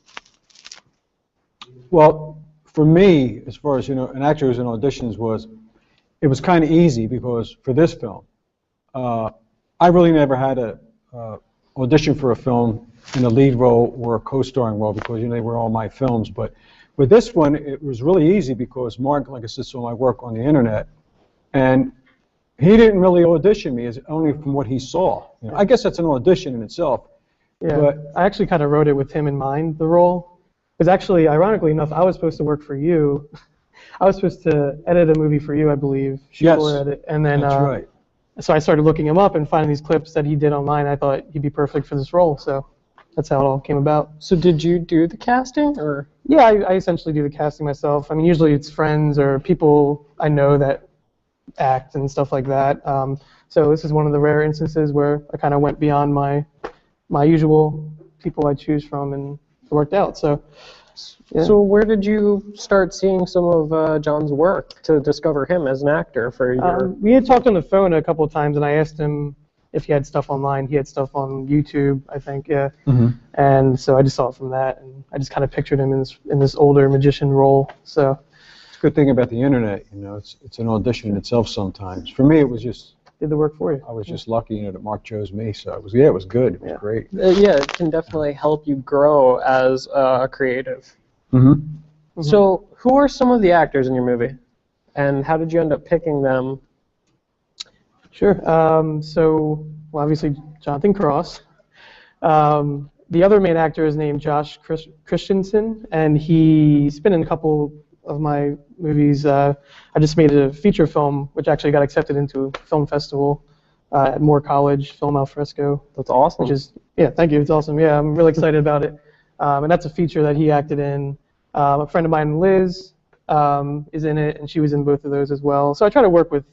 Well, for me, as far as, an actor who's in auditions it was kind of easy because for this film, I really never had a audition for a film in a lead role or a co-starring role because, they were all my films. But with this one, it was really easy because Mark, like I said, saw my work on the internet, and he didn't really audition me, only from what he saw. I guess that's an audition in itself. Yeah, But I actually kind of wrote it with him in mind, the role. Because actually, ironically enough, I was supposed to work for you. I was supposed to edit a movie for you, I believe. Shoot Yes, or edit. And then, that's right. So I started looking him up and finding these clips that he did online. I thought he'd be perfect for this role, so that's how it all came about. So did you do the casting, or? Yeah, I essentially do the casting myself. I mean, usually it's friends or people I know that act and stuff like that. So this is one of the rare instances where I kind of went beyond my usual people I choose from, and it worked out. So, yeah. So where did you start seeing some of John's work to discover him as an actor for your? We had talked on the phone a couple of times, and I asked him if he had stuff online. He had stuff on YouTube, I think, yeah. Mm-hmm. And so I just saw it from that, and I just kind of pictured him in this older magician role. So It's a good thing about the internet, it's an audition in itself sometimes. For me, it was just, did the work for you. I was just lucky, that Mark chose me, so it was good. It was great. Yeah, it can definitely help you grow as a creative. Mm-hmm. So who are some of the actors in your movie, and how did you end up picking them? Sure. So, well, obviously, Jonathan Cross. The other main actor is named Josh Christensen, and he's been in a couple of my movies. I just made a feature film, which actually got accepted into a film festival at Moore College, Film Alfresco. That's awesome. Which is, yeah, thank you. It's awesome. Yeah, I'm really excited about it. And that's a feature that he acted in. A friend of mine, Liz, is in it, and she was in both of those as well. So I try to work with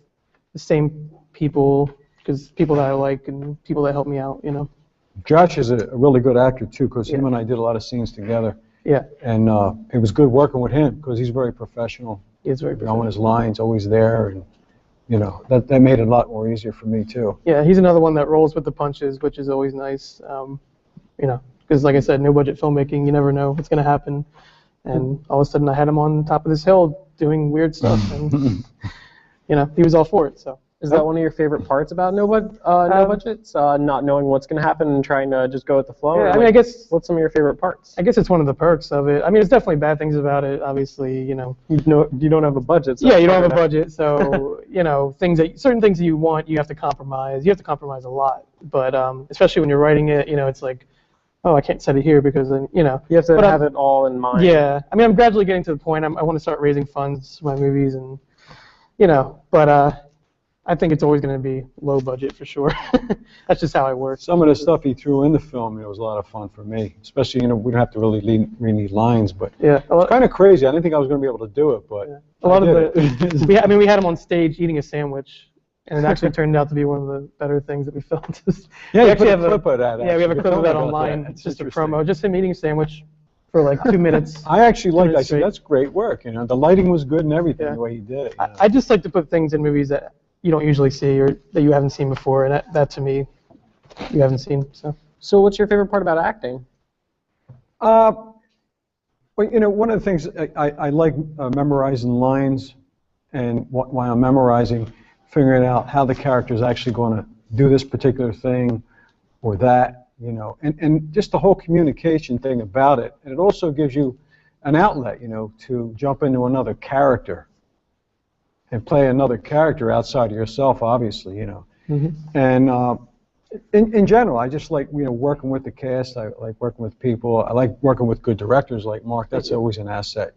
the same people, because people that I like and people that help me out, Josh is a really good actor, too, because him and I did a lot of scenes together. Yeah. And it was good working with him, because he's very professional. He is very professional. Knowing his lines, always there, and, that made it a lot more easier for me, too. Yeah, he's another one that rolls with the punches, which is always nice, because like I said, no budget filmmaking, you never know what's going to happen. And all of a sudden I had him on top of this hill doing weird stuff, and, he was all for it, so. Is that one of your favorite parts about no budgets? Not knowing what's going to happen and trying to just go with the flow? Yeah, or I mean, I guess. What's some of your favorite parts? I guess it's one of the perks of it. I mean, there's definitely bad things about it, obviously, You don't have a budget. So yeah, you don't have a budget, so, certain things that you want, you have to compromise. You have to compromise a lot, but especially when you're writing it, it's like, oh, I can't set it here because then, You have to have it all in mind. Yeah, I mean, I'm gradually getting to the point. I want to start raising funds for my movies, and, but I think it's always going to be low budget for sure. That's just how I work. Some of the stuff he threw in the film, was a lot of fun for me. Especially, we don't have to really read any lines, but yeah, it's kind of crazy. I didn't think I was going to be able to do it, but a lot of it. We had him on stage eating a sandwich, and it actually turned out to be one of the better things that we filmed. Yeah, we actually have a clip of that. Yeah, we have a clip of that online. It's just a promo, just him eating a sandwich for like 2 minutes. I actually liked it. I said, that's great work. The lighting was good and everything, the way he did it. I just like to put things in movies that you don't usually see or that you haven't seen before, and that to me, you haven't seen. So what's your favorite part about acting? Well, one of the things I like memorizing lines, and while I'm memorizing, figuring out how the character is actually going to do this particular thing or that, and just the whole communication thing about it. And it also gives you an outlet, to jump into another character and play another character outside of yourself, obviously, Mm-hmm. And in general, I just like, working with the cast. I like working with people. I like working with good directors like Mark. That's always an asset,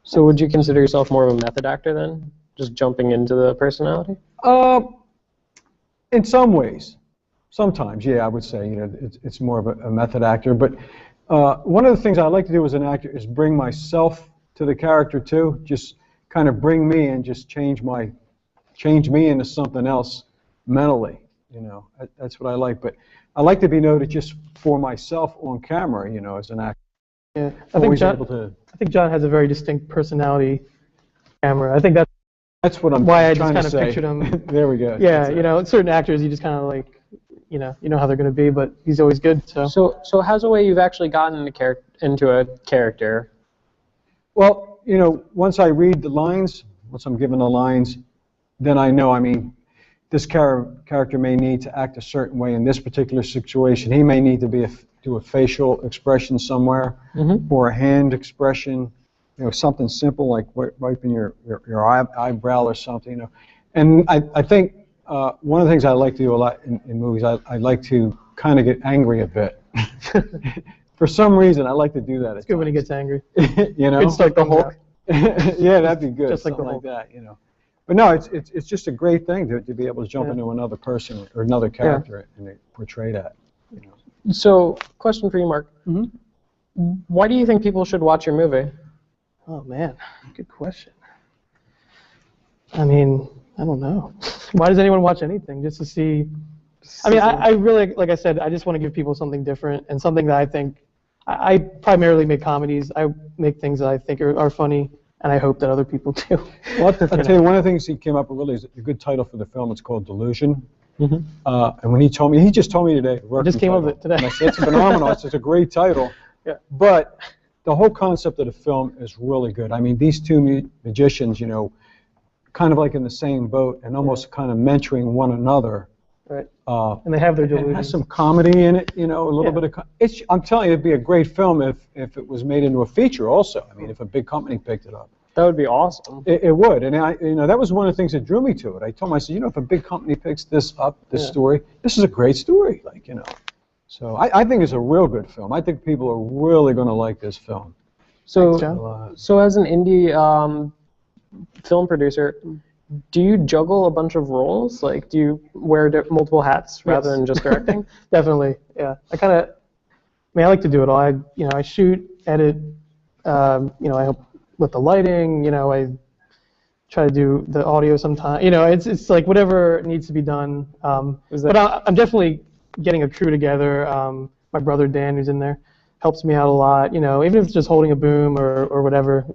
So would you consider yourself more of a method actor then? Just jumping into the personality? In some ways. Sometimes, yeah, I would say, it's more of a method actor. But one of the things I like to do as an actor is bring myself to the character too. Just kind of bring me and just change me into something else mentally. That's what I like. But I like to be noted just for myself on camera, as an actor. Yeah, I think John has a very distinct personality camera. I think that's what I'm why I trying just kind to of say. pictured him. There we go. Yeah, certain actors you just kind of like, you know how they're going to be, but he's always good. So how's a way you've actually gotten into a character? Well, you know, once I read the lines, once I'm given the lines, then I know, I mean, this character may need to act a certain way in this particular situation. He may need to do a facial expression somewhere, or a hand expression, you know, something simple like wiping your eyebrow or something, you know. And I think one of the things I like to do a lot in movies, I like to kind of get angry a bit. For some reason, I like to do that. It's good when he gets angry. You know? It's like the Hulk. Yeah, that'd be good. Just like the something Hulk. that, you know. But no, it's just a great thing to be able to jump into another person or another character and portray that. You know. So, question for you, Mark. Why do you think people should watch your movie? Oh man, good question. I mean, I don't know. Why does anyone watch anything? Just to see? I mean, I really, like I said, I just want to give people something different and something that I think. I primarily make comedies. I make things that I think are funny, and I hope that other people do. Well, I'll tell you, one of the things he came up with really is a good title for the film. It's called Delusion. And when he just told me today. I just came up with it today. And I said, it's phenomenal. It's a great title. Yeah. But the whole concept of the film is really good. I mean, these two magicians, you know, kind of like in the same boat and almost kind of mentoring one another. Right. And they have their delusions. It has some comedy in it, you know, a little bit of. I'm telling you, it'd be a great film if it was made into a feature. Also, I mean, if a big company picked it up. That would be awesome. It would, and you know, that was one of the things that drew me to it. I told myself, you know, if a big company picks this up, this story, this is a great story, like, you know. So I think it's a real good film. I think people are really going to like this film. So, Thanks, so as an indie film producer, do you juggle a bunch of roles? Like, do you wear multiple hats rather than just directing? Definitely, yeah. I like to do it all. I shoot, edit, I help with the lighting, I try to do the audio sometimes. It's like whatever needs to be done. But I'm definitely getting a crew together. My brother Dan, who's in there, helps me out a lot. Even if it's just holding a boom or whatever.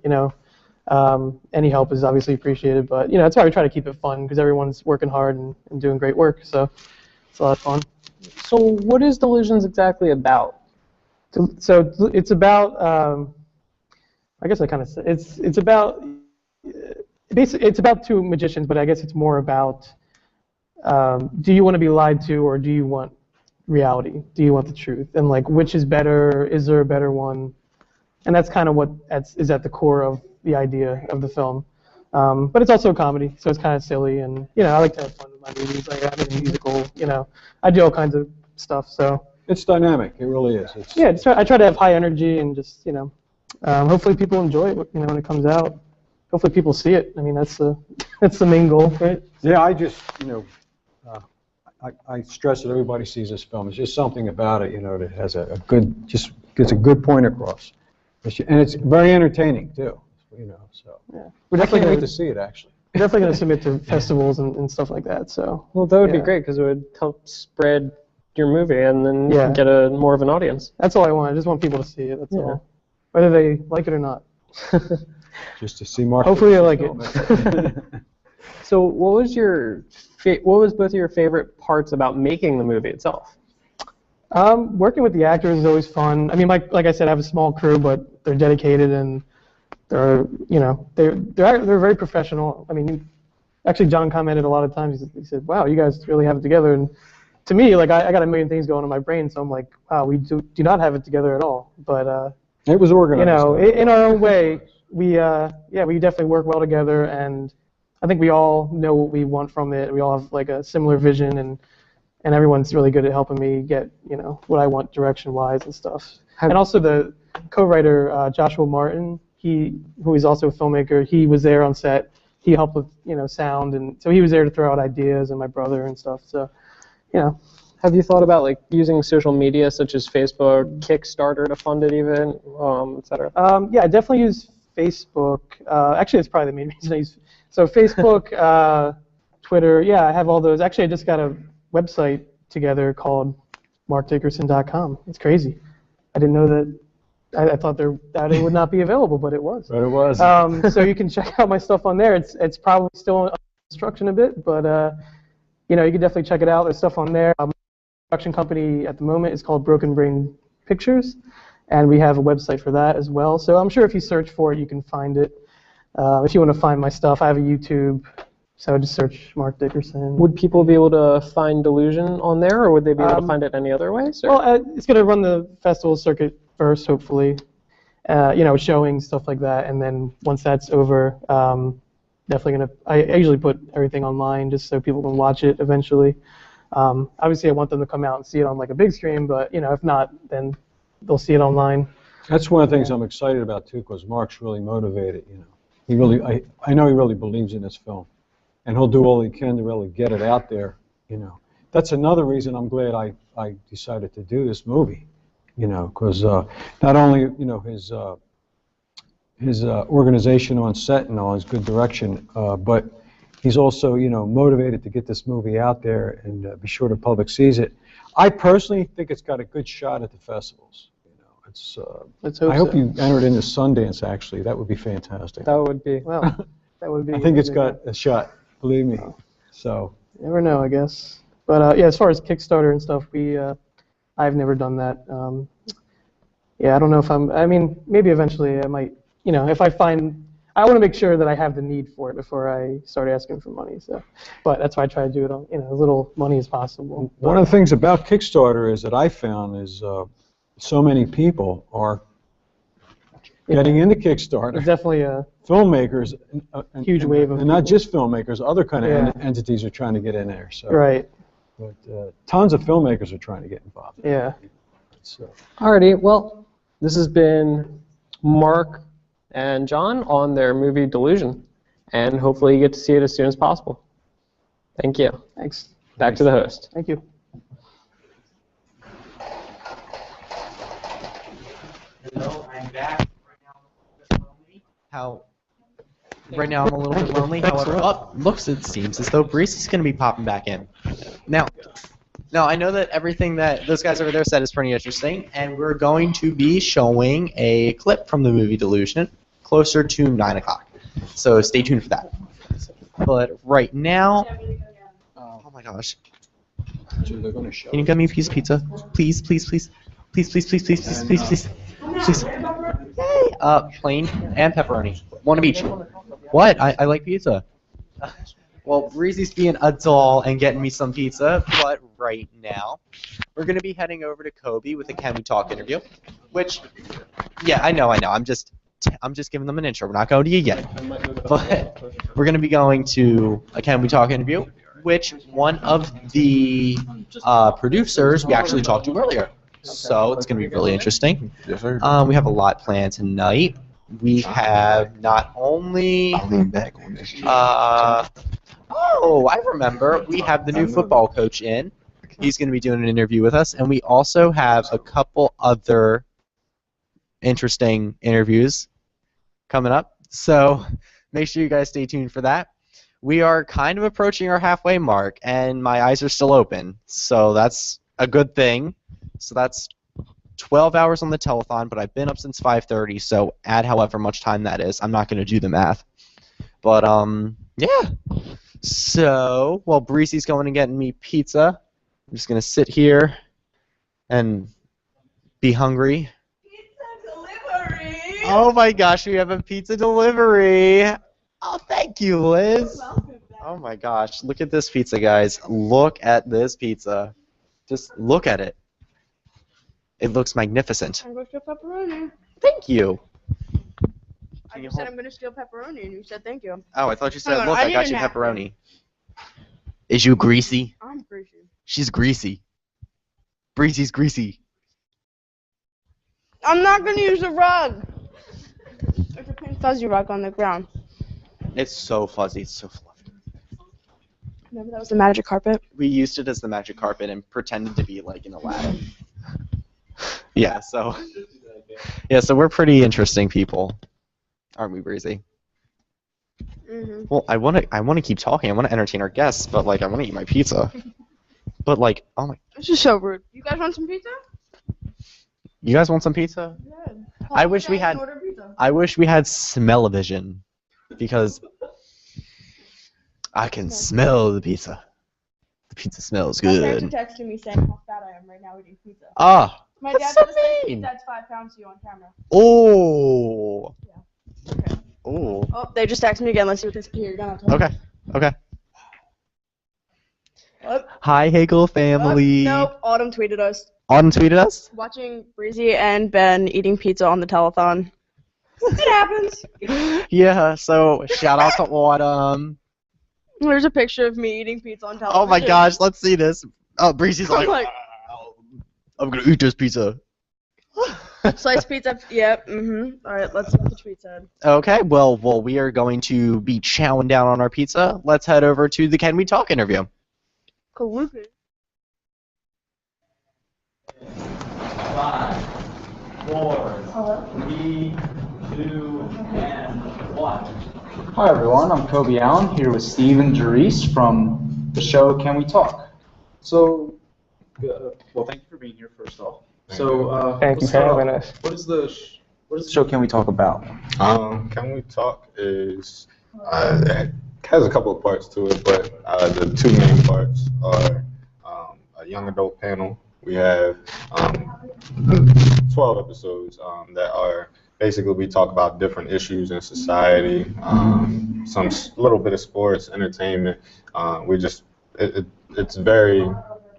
Any help is obviously appreciated. But that's why we try to keep it fun because everyone's working hard and doing great work. So it's a lot of fun. So what is Delusions exactly about? So it's about. I guess I kind of said it's about basically it's about two magicians, but I guess it's more about do you want to be lied to or do you want reality? Do you want the truth? And like which is better? Is there a better one? And that's kind of what is at the core of the idea of the film. But it's also a comedy, so it's kind of silly, and I like to have fun with my movies. Like I'm in a musical, I do all kinds of stuff. So it's dynamic. It really is. I try to have high energy and just hopefully people enjoy it when it comes out. Hopefully people see it. I mean that's the main goal, right? Yeah, I just I stress that everybody sees this film. It's just something about it, that has a good gets a good point across, and it's very entertaining too. So yeah, we're definitely going to see it actually. We're definitely going to submit to festivals and stuff like that. So well, that would be great because it would help spread your movie and then get more of an audience. That's all I want. I just want people to see it. That's all. Whether they like it or not. Just to see Mark. Hopefully they like it. So what was both of your favorite parts about making the movie itself? Working with the actors is always fun. I mean, like I said, I have a small crew, but they're dedicated and they're very professional. I mean, actually, John commented a lot of times. He said, "Wow, you guys really have it together." And to me, like I got a million things going on in my brain, so I'm like, "Wow, we do not have it together at all." But it was organized. In our own way, we definitely work well together, and I think we all know what we want from it. We all have like a similar vision, and everyone's really good at helping me get what I want direction-wise and stuff. And also the co-writer Joshua Martin, who is also a filmmaker, he was there on set. He helped with sound, and so he was there to throw out ideas, and my brother and stuff. So Have you thought about like using social media such as Facebook, Kickstarter to fund it even, etc.? Yeah, I definitely use Facebook. Actually, it's probably the main reason I use. So Facebook, Twitter, yeah, I have all those. Actually, I just got a website together called markdickerson.com. It's crazy. I didn't know that. I thought that it would not be available, but it was. But it was. So you can check out my stuff on there. It's probably still under construction a bit, but you can definitely check it out. There's stuff on there. My production company at the moment is called Broken Brain Pictures, and we have a website for that as well. So I'm sure if you search for it, you can find it. If you want to find my stuff, I have a YouTube, so just search Mark Dickerson. Would people be able to find Delusion on there, or would they be able to find it any other ways? Or? Well, it's going to run the festival circuit first, hopefully. Showing stuff like that, and then once that's over, definitely gonna. I usually put everything online just so people can watch it eventually. Obviously, I want them to come out and see it on like a big screen, but if not, then they'll see it online. That's one of the things I'm excited about too, because Mark's really motivated. He really, I know he really believes in this film, and he'll do all he can to really get it out there. That's another reason I'm glad I decided to do this movie. Because not only his organization on set and all his good direction, but he's also motivated to get this movie out there and be sure the public sees it. I personally think it's got a good shot at the festivals. I hope you enter it into Sundance. Actually, that would be fantastic. That would be that would be. I think it's got a shot. Believe me. So. You never know, I guess. But as far as Kickstarter and stuff, I've never done that. I don't know if I mean, maybe eventually I might, if I want to make sure that I have the need for it before I start asking for money. So, but that's why I try to do it on, as little money as possible. One of the things about Kickstarter is that I found is so many people are getting into Kickstarter. It's definitely a filmmakers, huge wave of and not just filmmakers, other kind of entities are trying to get in there. So. Right. But tons of filmmakers are trying to get involved. Yeah. Alrighty, well, this has been Mark and John on their movie Delusion, and hopefully you get to see it as soon as possible. Thank you. Thanks. Back to the host. Thank you. Hello, I'm back. Right now I'm a little bit lonely. However, it seems as though Breezy's going to be popping back in. Now, I know that everything that those guys over there said is pretty interesting, and we're going to be showing a clip from the movie Delusion closer to 9 o'clock. So stay tuned for that. But right now, oh my gosh. Can you get me a piece of pizza? Please, please, please. Please, please, please, please, please, please, please. Please. Yay! Plain and pepperoni. One of each. What? I like pizza. Well, Breezy's being a doll and getting me some pizza, but right now, we're going to be heading over to Kobe with a Can We Talk interview, which, yeah, I know. I'm just giving them an intro. We're not going to you yet. But we're going to be going to a Can We Talk interview, which one of the producers we actually talked to earlier. So it's going to be really interesting. Yes, sir. We have a lot planned tonight. We have not only... I'll lean back on this. I remember. We have the new football coach in. He's going to be doing an interview with us. And we also have a couple other interesting interviews coming up. So make sure you guys stay tuned for that. We are kind of approaching our halfway mark, and my eyes are still open. So that's a good thing. So that's 12 hours on the telethon, but I've been up since 5:30, so add however much time that is. I'm not going to do the math. But, yeah. So, while Breezy's going and getting me pizza, I'm just going to sit here and be hungry. Pizza delivery! Oh my gosh, we have a pizza delivery! Oh, thank you, Liz! Oh my gosh, look at this pizza, guys. Look at this pizza. Just look at it. It looks magnificent. I'm going to steal pepperoni. Thank you. I just said I'm going to steal pepperoni, and you said thank you. Oh, I thought you said, Hang on, look, I I need got a you napkin. pepperoni. Is you greasy? I'm greasy. She's greasy. Breezy's greasy. I'm not going to use the rug. There's a pink fuzzy rug on the ground. It's so fuzzy. It's so fluffy. Remember that was the magic carpet? We used it as the magic carpet and pretended to be like in Aladdin. Yeah, so we're pretty interesting people, aren't we, Breezy? Mm-hmm. Well, I want to keep talking. I want to entertain our guests, but like I want to eat my pizza. But like, oh my! This is so rude. You guys want some pizza? You guys want some pizza? Yeah. I wish we had. I wish we had smell-o-vision, because I can smell the pizza. The pizza smells My parents good. are texting me saying how fat I am right now eating pizza. Ah, My That's dad so just said mean. that's 5 pounds to you on camera. Oh. Okay. Oh. Oh, they just texted me again. Let's see what this here. Okay. Okay. What? Hi, Hagel family. Nope. Autumn tweeted us. Autumn tweeted us. Watching Breezy and Ben eating pizza on the telethon. It happens. Yeah. So shout out to Autumn. There's a picture of me eating pizza on television. Oh my gosh, let's see this. Oh, Breezy's like, I'm like, I'm gonna eat this pizza. sliced pizza. Yep. All right. Let's see what the tweet said. Okay, well, we are going to be chowing down on our pizza. Let's head over to the Can We Talk interview. Kaluki. 5, 4, 3, 2, and 1. Hi everyone, I'm Kobe Allen here with Steve and Jerice from the show Can We Talk? So, well, thank you for being here first off. So, Thank you for having us. What is the show Can We Talk about? Can We Talk is it has a couple of parts to it, but the two main parts are a young adult panel. We have 12 episodes that are basically we talk about different issues in society, some little bit of sports, entertainment. It's very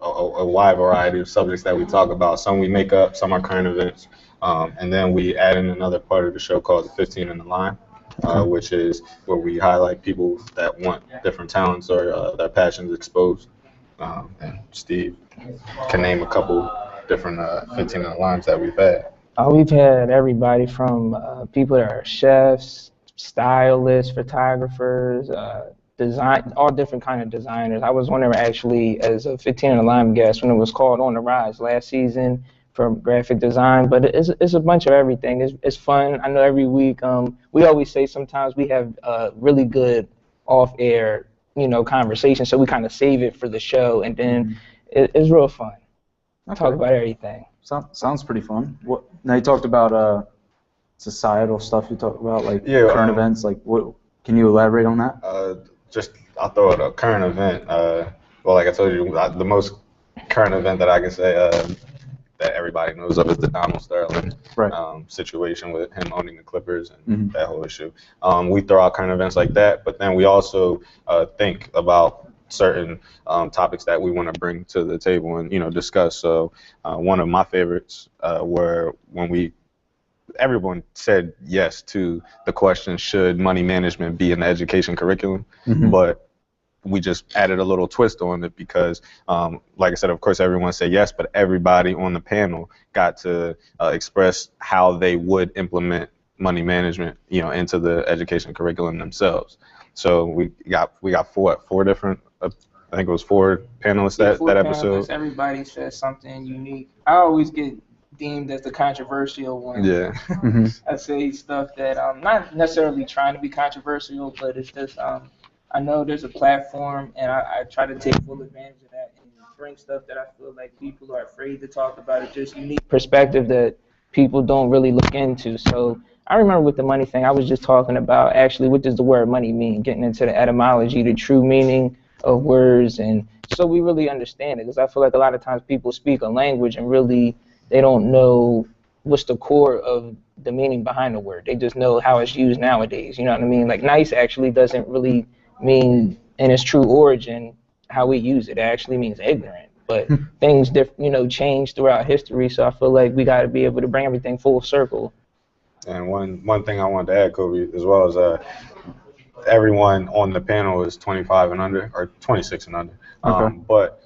a wide variety of subjects that we talk about. Some we make up, some are current events, and then we add in another part of the show called the 15 in the Line, which is where we highlight people that want different talents or their passions exposed. And Steve can name a couple different 15 in the Lines that we've had. We've had everybody from people that are chefs, stylists, photographers, design, all different kind of designers. I was one of them actually as a 15 in the Line guest when it was called On the Rise last season for graphic design, but it's a bunch of everything. It's fun. I know every week we always say sometimes we have really good off-air conversation, so we kind of save it for the show, and then it's real fun. Talk about everything. Sounds pretty fun. Now you talked about societal stuff. You talked about like current events. Like what? Can you elaborate on that? I'll throw out a current event. Well, like I told you, the most current event that I can say that everybody knows of is the Donald Sterling situation with him owning the Clippers and that whole issue. We throw out current events like that, but then we also think about certain topics that we want to bring to the table and discuss. So one of my favorites were when everyone said yes to the question, should money management be in the education curriculum? But we just added a little twist on it because, like I said, of course everyone said yes, but everybody on the panel got to express how they would implement money management, into the education curriculum themselves. So we got four different, I think it was 4 panelists that episode. Everybody says something unique. I always get deemed as the controversial one. Yeah. I say stuff that I'm not necessarily trying to be controversial, but it's just I know there's a platform, and I try to take full advantage of that and bring stuff that I feel like people are afraid to talk about. It's just unique perspective that people don't really look into. So I remember with the money thing, I was just talking about actually what does the word money mean, getting into the etymology, the true meaning of words, and so we really understand it, because I feel like a lot of times people speak a language and really they don't know what's the core of the meaning behind the word. They just know how it's used nowadays. You know what I mean? Like nice actually doesn't really mean in its true origin how we use it. It actually means ignorant. But things change throughout history, so I feel like we got to be able to bring everything full circle. And one thing I wanted to add, Kobe, as well as everyone on the panel is 25 and under, or 26 and under. But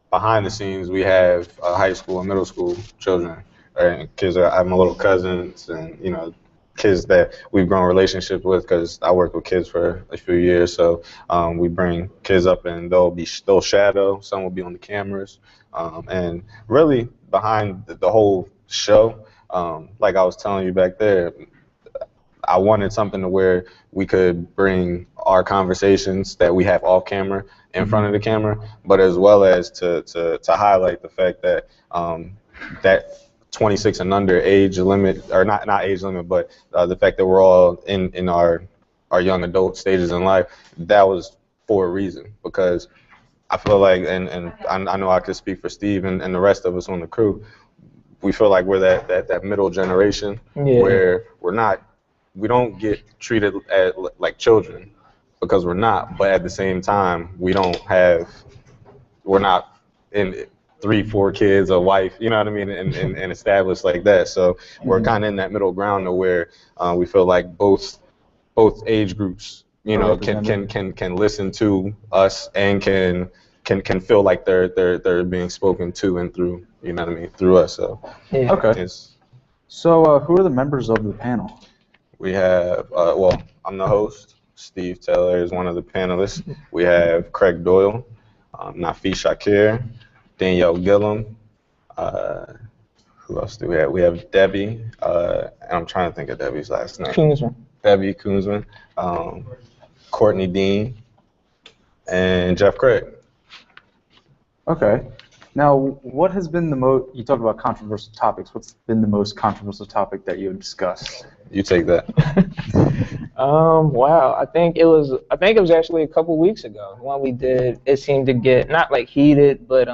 behind the scenes, we have high school and middle school children and kids. I have my little cousins and kids that we've grown relationships with because I worked with kids for a few years. So we bring kids up and they'll shadow. Some will be on the cameras, and really behind the whole show. Like I was telling you back there, I wanted something to where we could bring our conversations that we have off camera in front of the camera, but as well as to highlight the fact that that 26 and under age limit, or not age limit, but the fact that we're all in our young adult stages in life, that was for a reason, because I feel like, and I know I could speak for Steve and the rest of us on the crew, we feel like we're that middle generation where we don't get treated like children because we're not, but at the same time we're not in 3-4 kids, a wife, you know what I mean, and established like that. So we're kind of in that middle ground to where we feel like both age groups, you know, can listen to us and can feel like they're being spoken to and through, you know what I mean, through us. So Okay. So who are the members of the panel? We have well, I'm the host. Steve Taylor is one of the panelists. We have Craig Doyle, Nafi Shakir, Danielle Gillum. Who else do we have? We have Debbie. And I'm trying to think of Debbie's last name. Koonsman. Debbie Koonsman. Courtney Dean, and Jeff Craig. Okay. Now, what has been the most, you talk about controversial topics, what's been the most controversial topic that you have discussed? You take that. Wow, I think it was actually a couple weeks ago. The one we did, it seemed to get, not like heated, but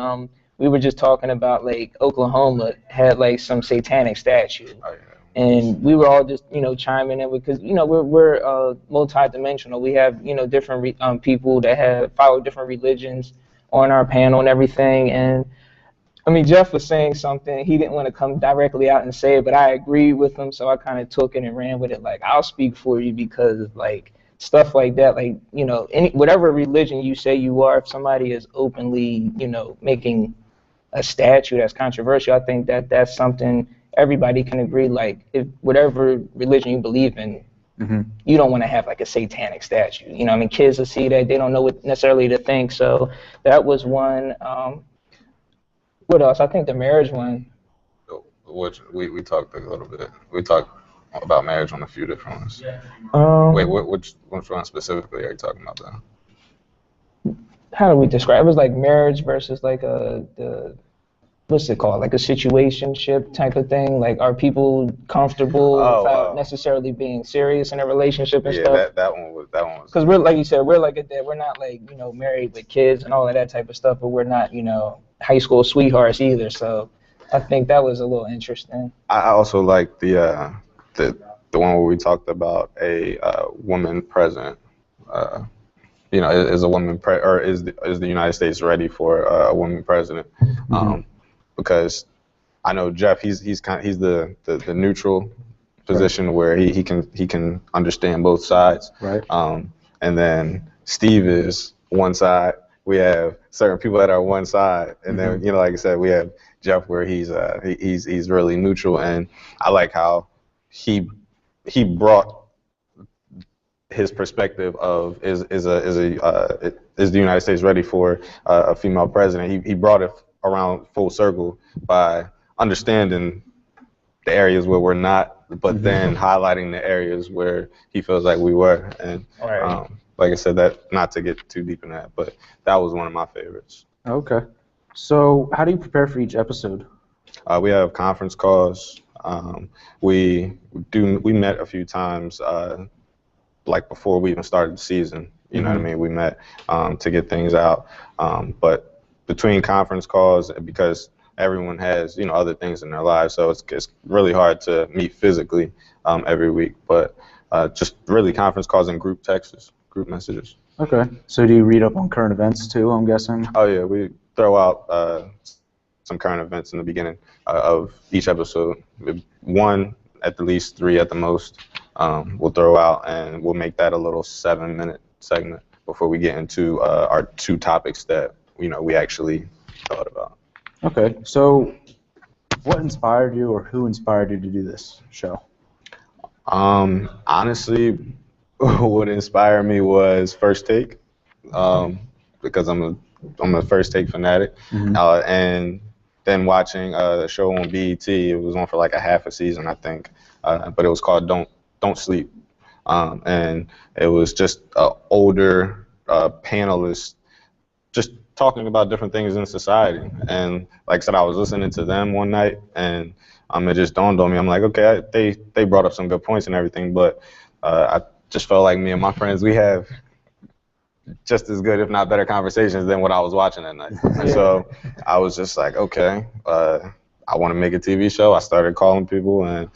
we were just talking about like Oklahoma had like some satanic statue. Oh, yeah. And we were all just, you know, chiming in because, you know, we're multi-dimensional. We have, you know, different people that follow different religions on our panel and everything. And I mean, Jeff was saying something. He didn't want to come directly out and say it, but I agreed with him. So I kind of took it and ran with it. Like, I'll speak for you because, like, stuff like that, like, you know, whatever religion you say you are, if somebody is openly, you know, making a statue that's controversial, I think that that's something everybody can agree. Like, if whatever religion you believe in, you don't want to have like a satanic statue. You know, I mean, kids will see that, they don't know what necessarily to think. So that was one. What else? I think the marriage one. Which we talked a little bit. We talked about marriage on a few different ones. Wait, which one specifically are you talking about though? How do we describe it? It was like marriage versus like what's it called? Like a situationship type of thing. Like, are people comfortable without necessarily being serious in a relationship and stuff? Yeah, that one was. Because we're, like you said, we're like we're not like, you know, married with kids and all of that type of stuff, but we're not, you know, high school sweethearts either. So I think that was a little interesting. I also like the one where we talked about a woman president. You know, is a woman is the United States ready for a woman president? Because I know Jeff, he's the neutral position where he can understand both sides. Right. And then Steve is one side. We have certain people that are one side, and then, you know, like I said, we have Jeff where he's really neutral, and I like how he brought his perspective of is the United States ready for a female president. He brought it around full circle by understanding the areas where we're not, but then highlighting the areas where he feels like we were. And like I said, that, not to get too deep in that, but that was one of my favorites. Okay. So how do you prepare for each episode? We have conference calls. We met a few times, like before we even started the season. You know what I mean? We met to get things out. But between conference calls, because everyone has, you know, other things in their lives, so it's really hard to meet physically every week. But just really conference calls and group texts, group messages. Okay. So do you read up on current events too, I'm guessing? Oh yeah, we throw out some current events in the beginning of each episode. One at the least, 3 at the most. We'll throw out, and we'll make that a little 7-minute segment before we get into our 2 topics that, you know, we actually thought about. Okay, so what inspired you, or who inspired you to do this show? Honestly, what inspired me was First Take, because I'm a First Take fanatic, and then watching the show on BET. It was on for like a half a season, I think, but it was called Don't Sleep, and it was just an older panelist just talking about different things in society. And like I said, I was listening to them one night, and it just dawned on me. I'm like, okay, they brought up some good points and everything, but I just felt like me and my friends, we have just as good, if not better, conversations than what I was watching that night. And so I was just like, okay, I want to make a TV show. I started calling people, and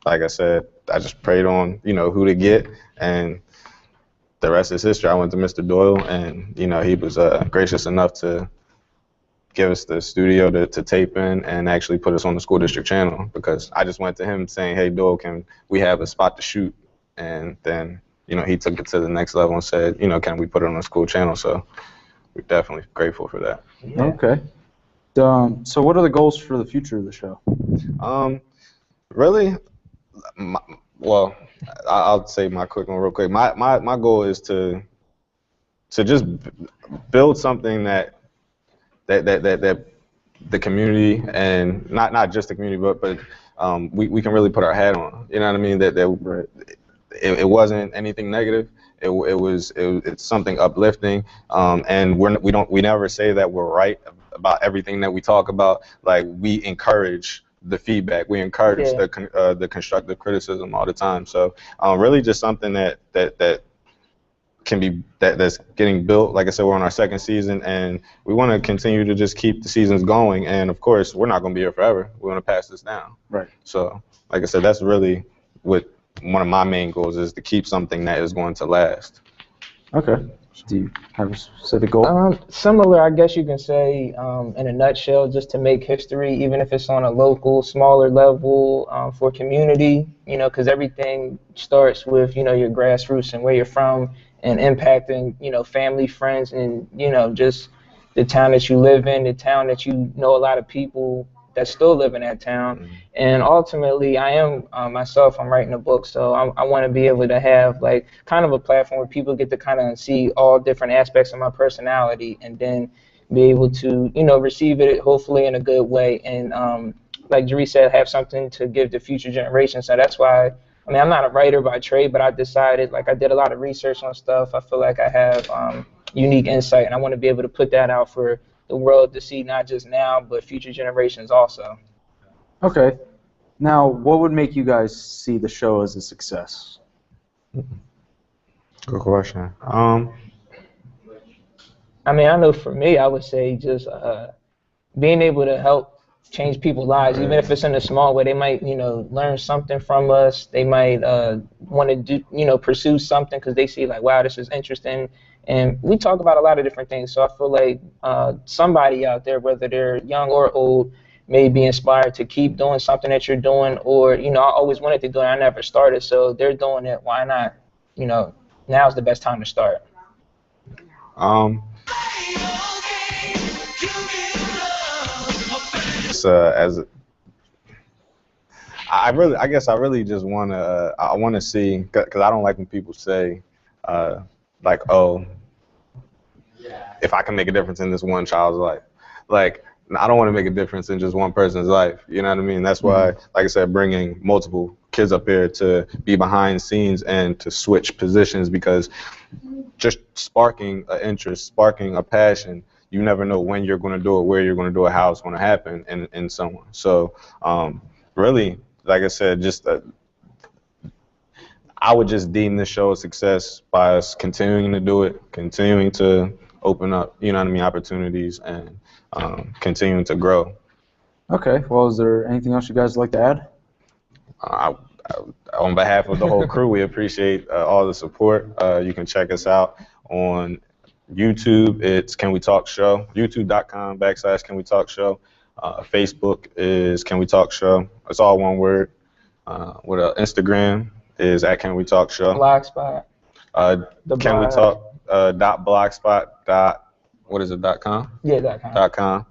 like I said, I just prayed on, who to get, and the rest is history. I went to Mr. Doyle, and he was gracious enough to give us the studio to tape in and actually put us on the school district channel, because I just went to him saying, hey, Doyle, can we have a spot to shoot? And then, he took it to the next level and said, can we put it on the school channel? So we're definitely grateful for that. Yeah. Okay. So what are the goals for the future of the show? Really, well, I'll say my quick one real quick. My goal is to just build something that the community, and not just the community, but we can really put our hat on. You know what I mean? That it wasn't anything negative. It's something uplifting. And we never say that we're right about everything that we talk about. Like, we encourage the feedback. We encourage the constructive criticism all the time. So really just something that can be that's getting built. Like I said, we're on our second season, and we want to continue to just keep the seasons going. And of course, we're not going to be here forever. We want to pass this down. Right. So, like I said, that's really what one of my main goals is, to keep something that is going to last. Okay. Do you have a specific goal? Similar, I guess you can say, in a nutshell, just to make history, even if it's on a local, smaller level, for community, because everything starts with, your grassroots and where you're from, and impacting, family, friends, and, just the town that you live in, the town that you know a lot of people that still live in that town. Mm-hmm. And ultimately, I am myself, I'm writing a book, so I want to be able to have like kind of a platform where people get to kind of see all different aspects of my personality, and then be able to, receive it hopefully in a good way. And like Jeree said, have something to give to future generations. So that's why, I'm not a writer by trade, but I decided, like, I did a lot of research on stuff. I feel like I have unique insight, and I want to be able to put that out for the world to see, not just now, but future generations also. Okay. Now, what would make you guys see the show as a success? Good question. I know for me, I would say just being able to help change people's lives, even if it's in a small way. They might, learn something from us. They might want to do, pursue something because they see like, wow, this is interesting. And we talk about a lot of different things. So I feel like somebody out there, whether they're young or old, may be inspired to keep doing something that you're doing, or, I always wanted to do it, I never started. So they're doing it. Why not? Now's the best time to start. I guess I really just want to, I want to see, because I don't like when people say, like, oh, if I can make a difference in this one child's life. Like, I don't want to make a difference in just one person's life. You know what I mean? That's why, like I said, bringing multiple kids up here to be behind scenes and to switch positions, because just sparking an interest, sparking a passion, you never know when you're going to do it, where you're going to do it, how it's going to happen in someone. So really, like I said, just I would just deem this show a success by us continuing to do it, continuing to open up, opportunities, and continuing to grow. Okay. Well, is there anything else you guys would like to add? On behalf of the whole crew, we appreciate all the support. You can check us out on YouTube. It's Can We Talk Show. YouTube.com/Can We Talk Show. Facebook is Can We Talk Show. It's all one word. Instagram is @Can We Talk Show. Blogspot. Can We Talk .blogspot. What is it? .com? Yeah, .com.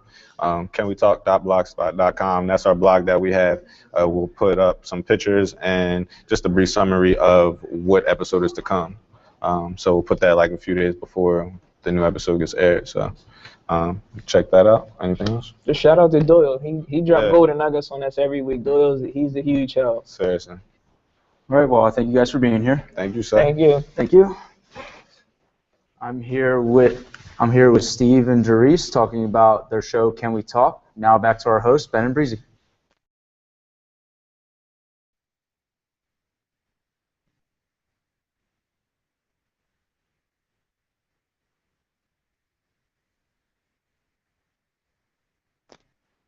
Can We Talk .blogspot.com. That's our blog that we have. We'll put up some pictures and just a brief summary of what episode is to come. So we'll put that like a few days before the new episode gets aired. So check that out. Anything else? Just shout out to Doyle. He dropped golden nuggets on us every week. He's a huge help. Seriously. All right. Well, I thank you guys for being here. Thank you, sir. Thank you. Thank you. I'm here with Steve and Jerice talking about their show, Can We Talk? Now back to our hosts, Ben and Breezy.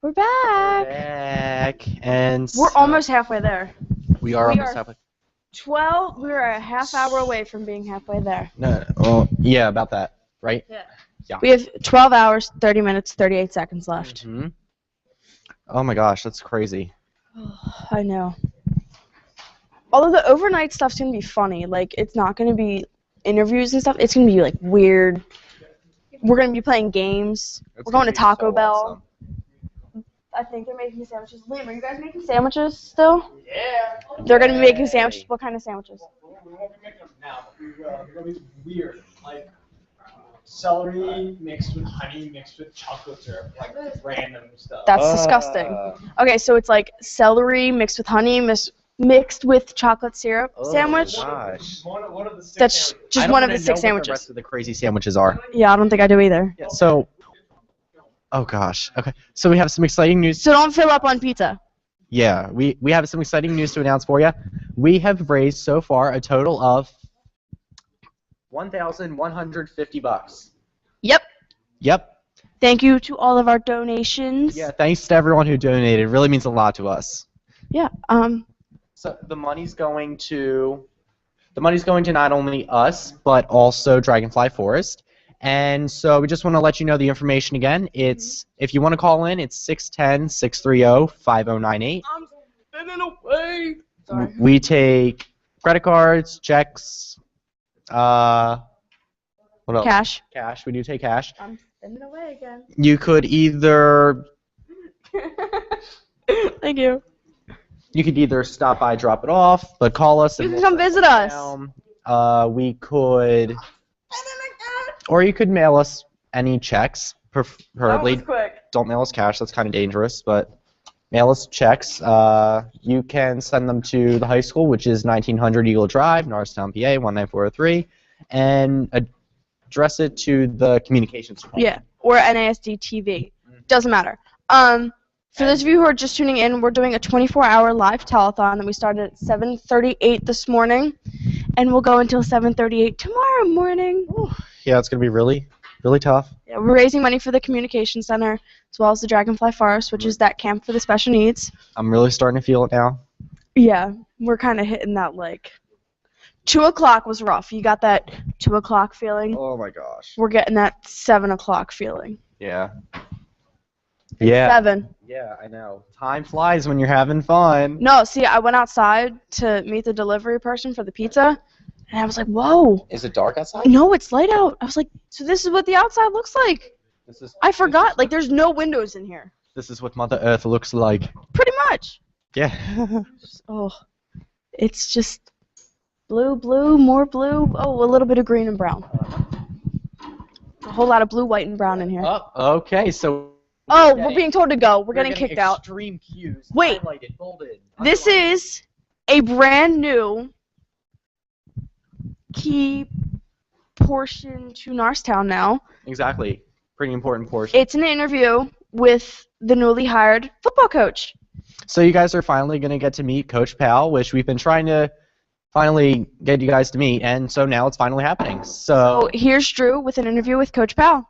We're back. Back. And We're almost halfway there. we are we almost are- halfway. We're a half hour away from being halfway there. No, well, yeah, about that, right? Yeah. We have 12 hours, 30 minutes, 38 seconds left. Hmm. Oh my gosh, that's crazy. I know. Although the overnight stuff's gonna be funny. Like, it's not gonna be interviews and stuff. It's gonna be like weird. We're gonna be playing games. We're going to Taco Bell. I think they're making sandwiches. Liam, are you guys making sandwiches still? Yeah. They're gonna be making sandwiches. What kind of sandwiches? We won't be making them now. They're going to be weird, like celery mixed with honey mixed with chocolate syrup, like random stuff. That's disgusting. Okay, so it's like celery mixed with honey mixed with chocolate syrup sandwich. Gosh. One of the six That's sandwiches. just I don't one of wanna the 6 know what the sandwiches. rest of the crazy sandwiches are. Yeah, I don't think I do either. Yeah, so, oh gosh. Okay, so we have some exciting news. So don't fill up on pizza. Yeah, we have some exciting news to announce for you. We have raised so far a total of $1,150. Yep. Yep. Thank you to all of our donations. Yeah, thanks to everyone who donated. It really means a lot to us. Yeah. So the money's going to not only us but also Dragonfly Forest. And so we just want to let you know the information again. It's if you want to call in, it's 610-630-5098. I'm spinning away. Sorry. We take credit cards, checks, what else? Cash. Cash. We do take cash. I'm spinning away again. You could either Thank you. stop by, drop it off, but call us. You And can we'll come set visit it us. down. We could, or you could mail us any checks, preferably. That was quick. Don't mail us cash. That's kind of dangerous, but mail us checks. You can send them to the high school, which is 1900 Eagle Drive, Norristown, PA 19403, and address it to the communications department. Yeah, or NASDtv. Doesn't matter. For those of you who are just tuning in, we're doing a 24-hour live telethon that we started at 7:38 this morning, and we'll go until 7:38 tomorrow morning. Yeah, it's gonna be really, really tough. Yeah, we're raising money for the communication center as well as the Dragonfly Forest, which is that camp for the special needs. I'm really starting to feel it now. Yeah, we're kind of hitting that, like, 2 o'clock was rough. You got that 2 o'clock feeling? Oh my gosh. We're getting that 7 o'clock feeling. Yeah. Yeah. 7. Yeah, I know. Time flies when you're having fun. No, see, I went outside to meet the delivery person for the pizza, and I was like, whoa. Is it dark outside? No, it's light out. I was like, so this is what the outside looks like. I forgot. Like, there's no windows in here. This is what Mother Earth looks like. Pretty much. Yeah. Oh, it's just blue, more blue. Oh, a little bit of green and brown. A whole lot of blue, white, and brown in here. Oh, okay, so. Oh, we're being told to go. We're getting kicked out. Extreme cues. Wait. Highlighted, bolded, This underlined. is a brand new key portion to Norristown now. Exactly. Pretty important portion. It's an interview with the newly hired football coach. So you guys are finally going to get to meet Coach Powell, which we've been trying to finally get you guys to meet, and so now it's finally happening. So Here's Drew with an interview with Coach Powell.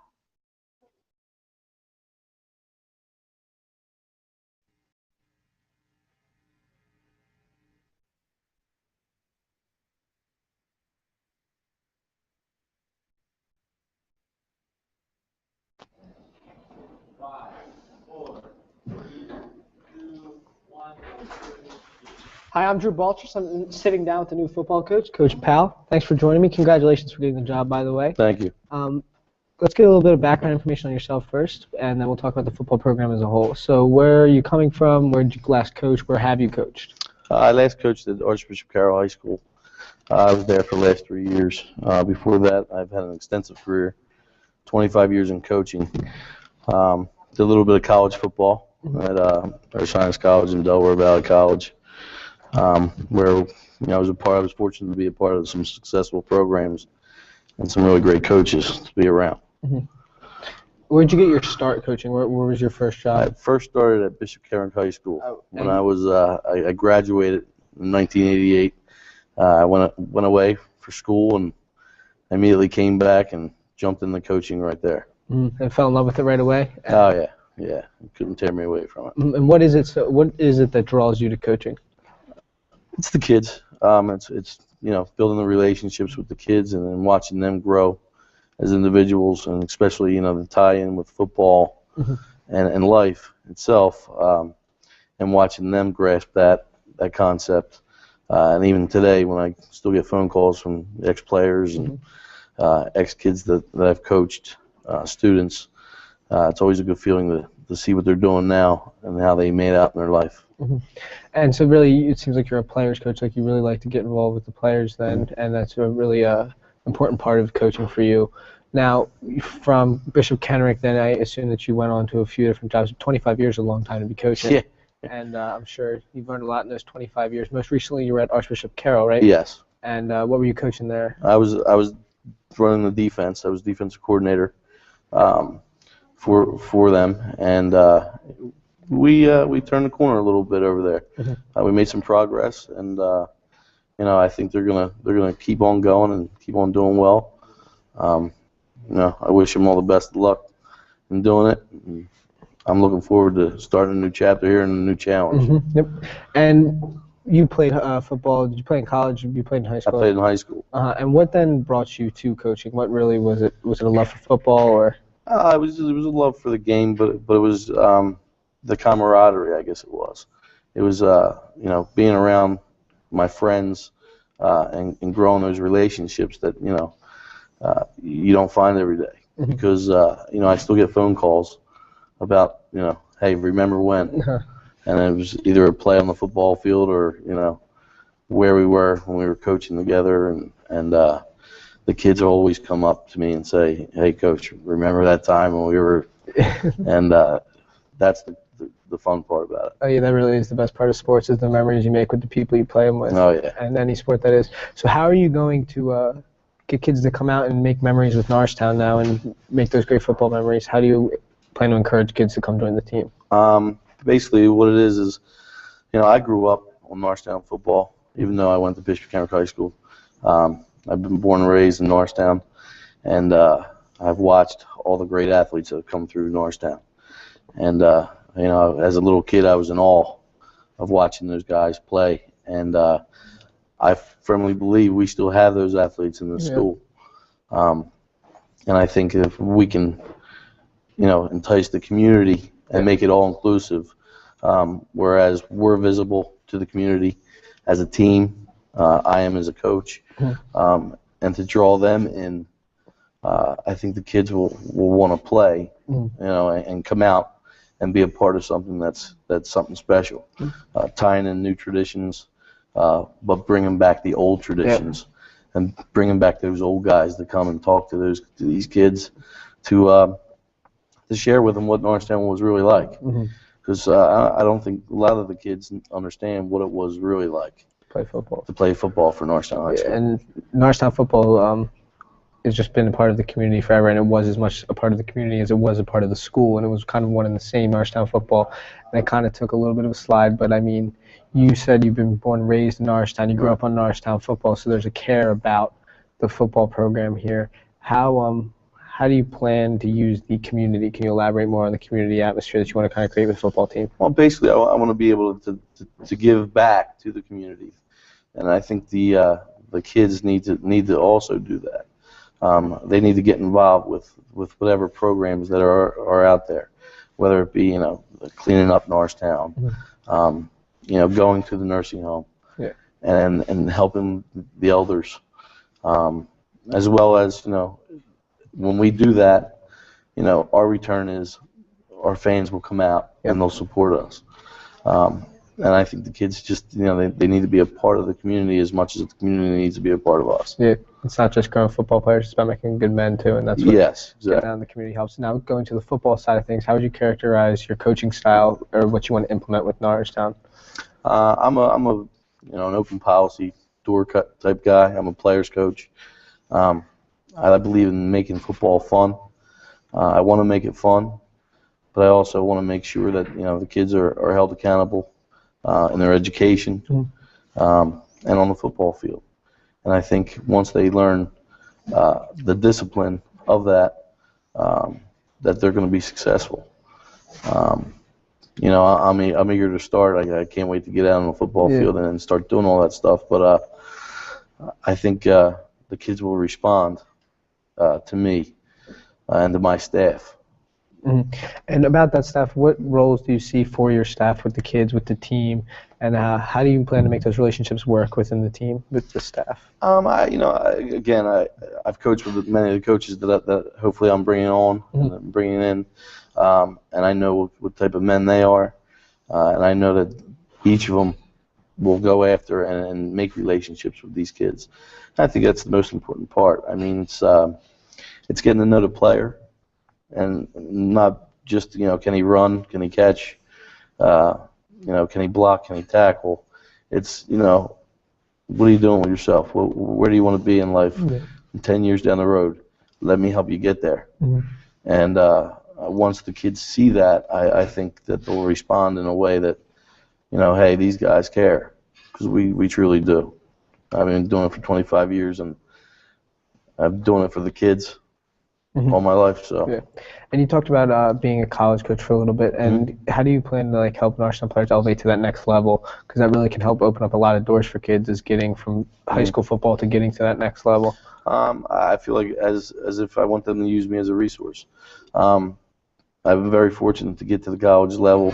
Hi, I'm Drew Balchus. I'm sitting down with the new football coach, Coach Powell. Thanks for joining me. Congratulations for getting the job, by the way. Thank you. Let's get a little bit of background information on yourself first, and then we'll talk about the football program as a whole. So where are you coming from? Where did you last coach? Where have you coached? I last coached at Archbishop Carroll High School. I was there for the last 3 years. Before that, I've had an extensive career, 25 years in coaching. Did a little bit of college football at Ursinus College and Delaware Valley College, where I was fortunate to be a part of some successful programs and some really great coaches to be around. Mm-hmm. Where did you get your start coaching? Where was your first job? I first started at Bishop Carroll High School. When I graduated in 1988. I went away for school and immediately came back and jumped into coaching right there. And fell in love with it right away? Oh, yeah. Yeah, it couldn't tear me away from it. And what is it? So what is it that draws you to coaching? It's the kids. It's building the relationships with the kids and then watching them grow as individuals, and especially the tie-in with football and life itself, and watching them grasp that concept. And even today, when I still get phone calls from ex-players and ex-kids that I've coached, students, it's always a good feeling to see what they're doing now and how they made out in their life. And so really, it seems like you're a players coach. Like you really like to get involved with the players then, and that's a really important part of coaching for you. Now, from Bishop Kenrick, then I assume that you went on to a few different jobs. 25 years is a long time to be coaching. Yeah. And I'm sure you've learned a lot in those 25 years. Most recently, you were at Archbishop Carroll, right? Yes. And what were you coaching there? I was running the defense. I was defensive coordinator for them, and we turned the corner a little bit over there. We made some progress, and I think they're gonna keep on going and keep on doing well. I wish them all the best of luck in doing it. And I'm looking forward to starting a new chapter here and a new challenge. Yep. And you played football. Did you play in college? Did you play in high school? I played in high school. And what then brought you to coaching? What really was it? Was it a love for football, or? It was a love for the game, but it was the camaraderie, I guess it was. It was being around my friends and growing those relationships that you don't find every day. Because I still get phone calls about hey, remember when? And it was either a play on the football field or where we were when we were coaching together, and the kids always come up to me and say, hey, Coach, remember that time when we were, and that's the fun part about it. Oh yeah, that really is the best part of sports, is the memories you make with the people you play them with. Oh yeah. And any sport that is. So how are you going to get kids to come out and make memories with Norristown now and make those great football memories? How do you plan to encourage kids to come join the team? Basically what it is I grew up on Norristown football, even though I went to Bishop Kenrick High School. I've been born and raised in Norristown, and I've watched all the great athletes that have come through Norristown. And as a little kid, I was in awe of watching those guys play, and I firmly believe we still have those athletes in the school. And I think if we can, entice the community and make it all inclusive, whereas we're visible to the community as a team, I am as a coach, and to draw them in, I think the kids will want to play, and come out and be a part of something that's something special, tying in new traditions, but bringing back the old traditions, and bringing back those old guys to come and talk to these kids, to share with them what Norristown was really like, because I don't think a lot of the kids understand what it was really like to play football for Norristown High School. And Norristown football has just been a part of the community forever, and it was as much a part of the community as it was a part of the school, and it was kind of one and the same, Norristown football, and it kind of took a little bit of a slide. But I mean, you said you've been born and raised in Norristown, you grew up on Norristown football, so there's a care about the football program here. How do you plan to use the community? Can you elaborate more on the community atmosphere that you want to kind of create with the football team? Well, basically, I want to be able to give back to the community, and I think the kids need to also do that. They need to get involved with whatever programs that are out there, whether it be cleaning up Norristown, going to the nursing home, and helping the elders, as well as when we do that, our return is our fans will come out and they'll support us. And I think the kids just, they need to be a part of the community as much as the community needs to be a part of us. Yeah, it's not just growing football players, it's about making good men too, and that's what exactly. The community helps. Now, going to the football side of things, how would you characterize your coaching style, or what you want to implement with Norristown? I'm an open policy, door cut type guy. I'm a players coach. I believe in making football fun. I want to make it fun, but I also want to make sure that the kids are held accountable in their education and on the football field. And I think once they learn the discipline of that, that they're going to be successful. I'm eager to start. I can't wait to get out on the football field and start doing all that stuff. But I think the kids will respond to me and to my staff. Mhm. And about that staff, what roles do you see for your staff with the kids, with the team, and how do you plan to make those relationships work within the team with the staff? I've coached with many of the coaches that hopefully I'm bringing on, and bringing in, and I know what type of men they are, and I know that each of them will go after and make relationships with these kids. I think that's the most important part. I mean, it's getting to know the player, and not just can he run, can he catch, can he block, can he tackle. It's what are you doing with yourself? Where do you want to be in life 10 years down the road? Let me help you get there. And once the kids see that, I think that they'll respond in a way that, hey, these guys care, because we truly do. I've been doing it for 25 years, and I'm doing it for the kids all my life. So. Yeah. And you talked about being a college coach for a little bit, and how do you plan to help Norristown players elevate to that next level? Because that really can help open up a lot of doors for kids, is getting from high school football to getting to that next level. I feel like as if I want them to use me as a resource. I've been very fortunate to get to the college level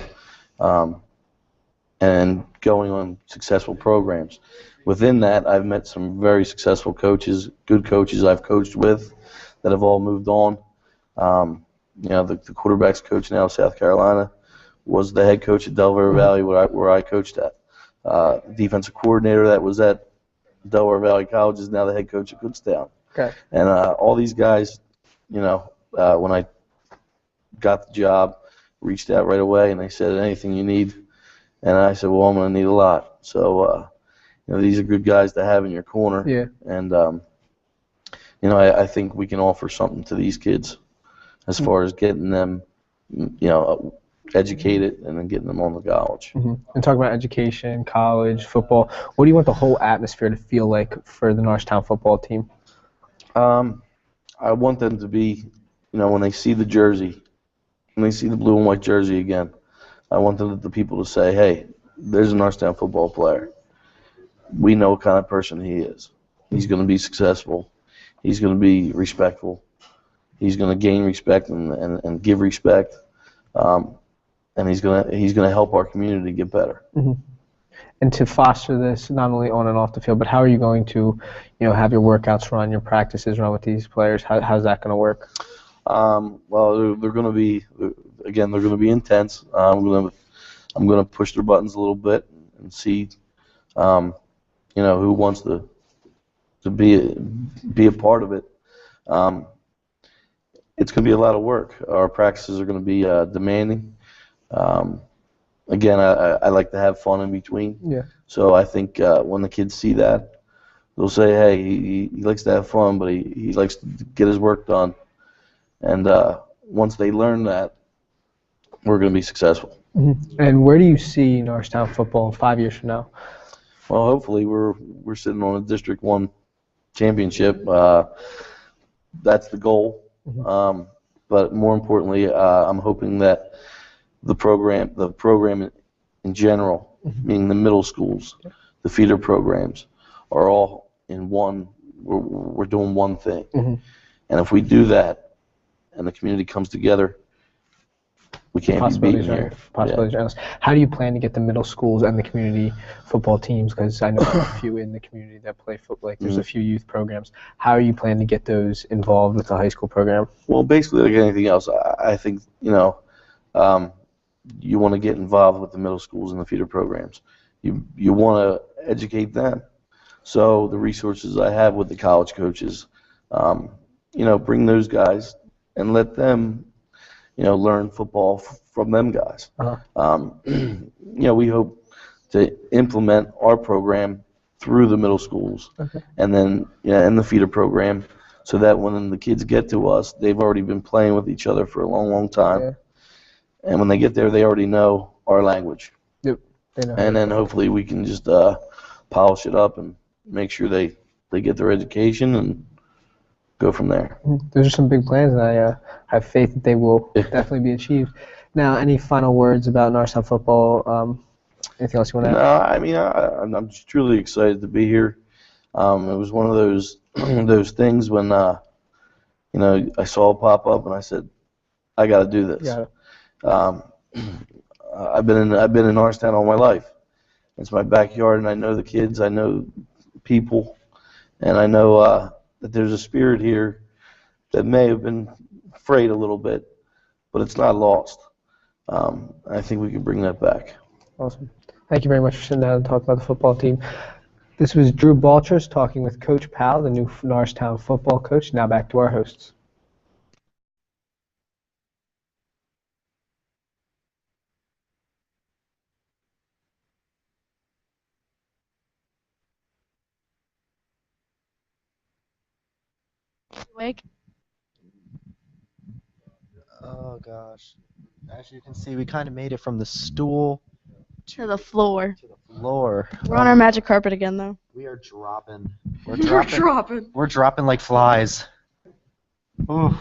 and going on successful programs. Within that, I've met some very successful coaches, good coaches I've coached with that have all moved on. The quarterback's coach now of South Carolina was the head coach at Delaware Valley where I coached at. Defensive coordinator that was at Delaware Valley College is now the head coach at Kutztown. Okay. And all these guys, when I got the job, reached out right away, and they said, anything you need. And I said, well, I'm going to need a lot. So, these are good guys to have in your corner. Yeah. And, I think we can offer something to these kids as far as getting them, educated and then getting them on to college. And talk about education, college, football. What do you want the whole atmosphere to feel like for the Norristown football team? I want them to be, when they see the jersey, when they see the blue and white jersey again, I want the people to say, hey, there's a Norristown football player. We know what kind of person he is. He's going to be successful. He's going to be respectful. He's going to gain respect and give respect. And he's going to help our community get better. And to foster this, not only on and off the field, but how are you going to, have your workouts run, your practices run with these players? How's that going to work? Well, they're going to be, again, they're going to be intense. I'm going to push their buttons a little bit and see, who wants to be a part of it. It's going to be a lot of work. Our practices are going to be demanding. Again, I like to have fun in between. Yeah. So I think when the kids see that, they'll say, hey, he likes to have fun, but he likes to get his work done. And once they learn that, we're going to be successful. And where do you see Norristown football 5 years from now? Well, hopefully we're sitting on a District 1 championship. That's the goal. But more importantly, I'm hoping that the program in general, meaning the middle schools, the feeder programs, are all in one. We're doing one thing. And if we do that, and the community comes together, we can't be beaten here. Possibilities are endless. How do you plan to get the middle schools and the community football teams? Because I know there are a few in the community that play football. Like there's a few youth programs. How are you planning to get those involved with the high school program? Well, basically like anything else, I think you want to get involved with the middle schools and the feeder programs. You want to educate them. So the resources I have with the college coaches, bring those guys and let them, learn football from them guys. We hope to implement our program through the middle schools, and then in the feeder program, so that when the kids get to us, they've already been playing with each other for a long, long time, and when they get there, they already know our language. Yep. They know. And then hopefully we can just polish it up and make sure they get their education and go from there. Those are some big plans, and I have faith that they will definitely be achieved. Now, any final words about Norristown football? Anything else you want to add? No, I mean, I'm just truly excited to be here. It was one of those those things when I saw it pop up and I said, I got to do this. I've been in Norristown all my life. It's my backyard, and I know the kids, I know people, and I know that there's a spirit here that may have been frayed a little bit, but it's not lost. I think we can bring that back. Awesome. Thank you very much for sitting down and talking about the football team. This was Drew Balchers talking with Coach Powell, the new Norristown football coach. Now back to our hosts. Awake? Oh gosh. As you can see, we kind of made it from the stool To the floor. floor. We're on our magic carpet again, though. We are dropping. We're We're dropping. dropping. We're dropping like flies. Ooh.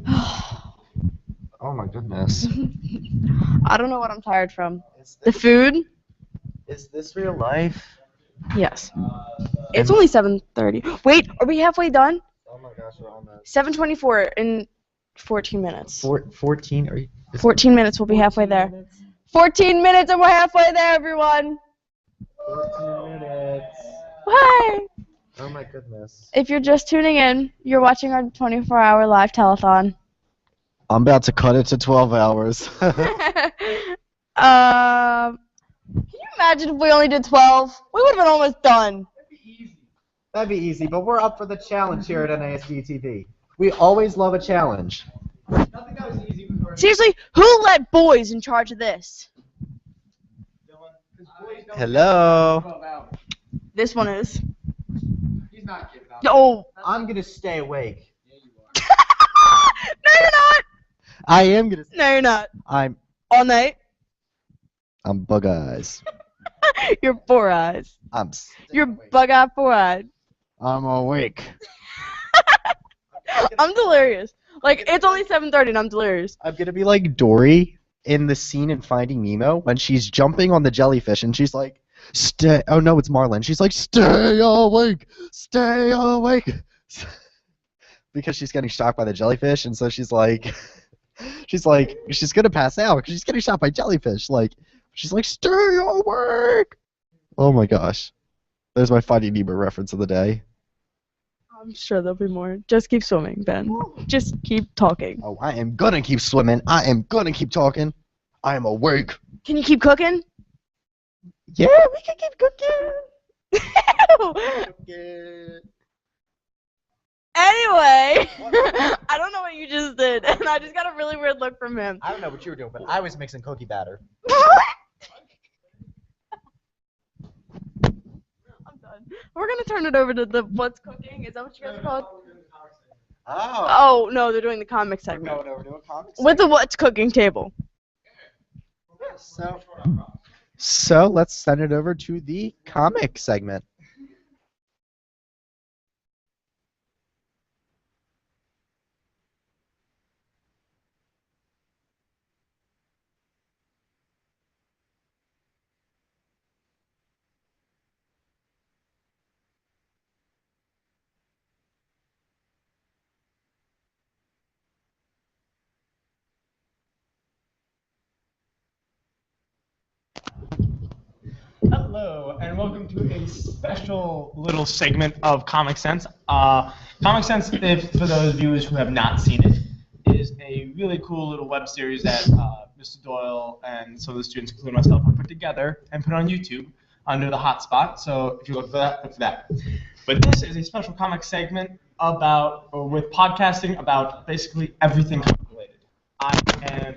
Oh my goodness. I don't know what I'm tired from. The food? Is this real life? Yes. It's only 7:30. Wait, are we halfway done? Oh my gosh, we're almost. 7:24 in 14 minutes. 14? Are you? 14 minutes, we'll be halfway there. 14 minutes and we're halfway there, everyone. 14 minutes. Hi. Oh my goodness. If you're just tuning in, you're watching our 24-hour live telethon. I'm about to cut it to 12 hours. Can you imagine if we only did 12? We would have been almost done. That'd be easy, but we're up for the challenge here at NASDtv. We always love a challenge. Seriously, who let boys in charge of this? Hello. This one is. He's not giving up. Oh. I'm gonna stay awake. No, you're not. I am gonna. No, you're not. I'm All bug eyes. You're four eyes. You're bug-eyed, four-eyed. I'm awake. I'm delirious. Like, it's only 7:30 and I'm delirious. I'm gonna be like Dory in the scene in Finding Nemo when she's jumping on the jellyfish and she's like, "Stay." Oh no, it's Marlin. She's like, "Stay awake, stay awake," because she's getting shocked by the jellyfish, and so she's gonna pass out because she's getting shot by jellyfish. Like, she's like, "Stay awake." Oh my gosh, there's my Finding Nemo reference of the day. I'm sure there'll be more. Just keep swimming, Ben. Just keep talking. Oh, I am gonna keep swimming. I am gonna keep talking. I am awake. Can you keep cooking? Yeah, we can keep cooking. Anyway, I don't know what you just did, and I just got a really weird look from him. I don't know what you were doing, but I was mixing cookie batter. I'm done. We're gonna turn it over to the what's cooking. Is that what you guys are called? Oh. Oh no, they're doing the comic segment. We're going over to a comic With the what's cooking table. So let's send it over to the comic segment. Hello, and welcome to a special little segment of Comic Sense. Comic Sense, for those viewers who have not seen it, is a really cool little web series that Mr. Doyle and some of the students, including myself, have put together and put on YouTube under the hotspot. So if you look for that, look for that. But this is a special comic segment with podcasting about basically everything comic related.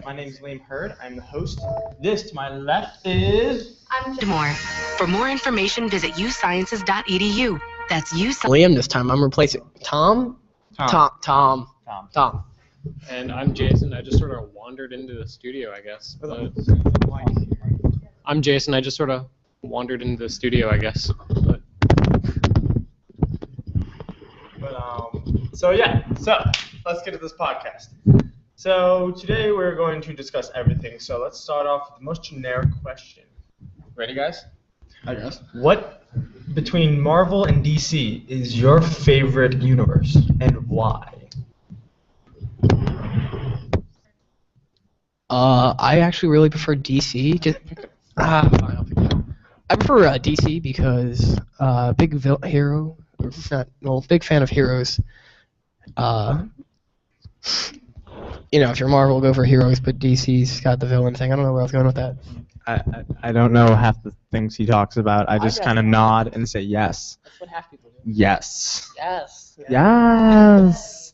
My name is Liam Hurd. I'm the host. This to my left is... More. For more information, visit usciences.edu. That's Liam this time. I'm replacing Tom. And I'm Jason. I just sort of wandered into the studio, I guess. I'm Jason. I just sort of wandered into the studio, I guess. So let's get to this podcast. So today we're going to discuss everything. So let's start off with the most generic question. Ready, guys? I guess. What between Marvel and DC is your favorite universe and why? I actually really prefer DC. Fine, I'll pick it. I prefer DC because hero. Big fan of heroes. If you're Marvel, go for heroes, but DC's got the villain thing. I don't know where I was going with that. I don't know half the things he talks about. I just kind of nod and say yes. That's what half people do. Yes. Yes. Yes.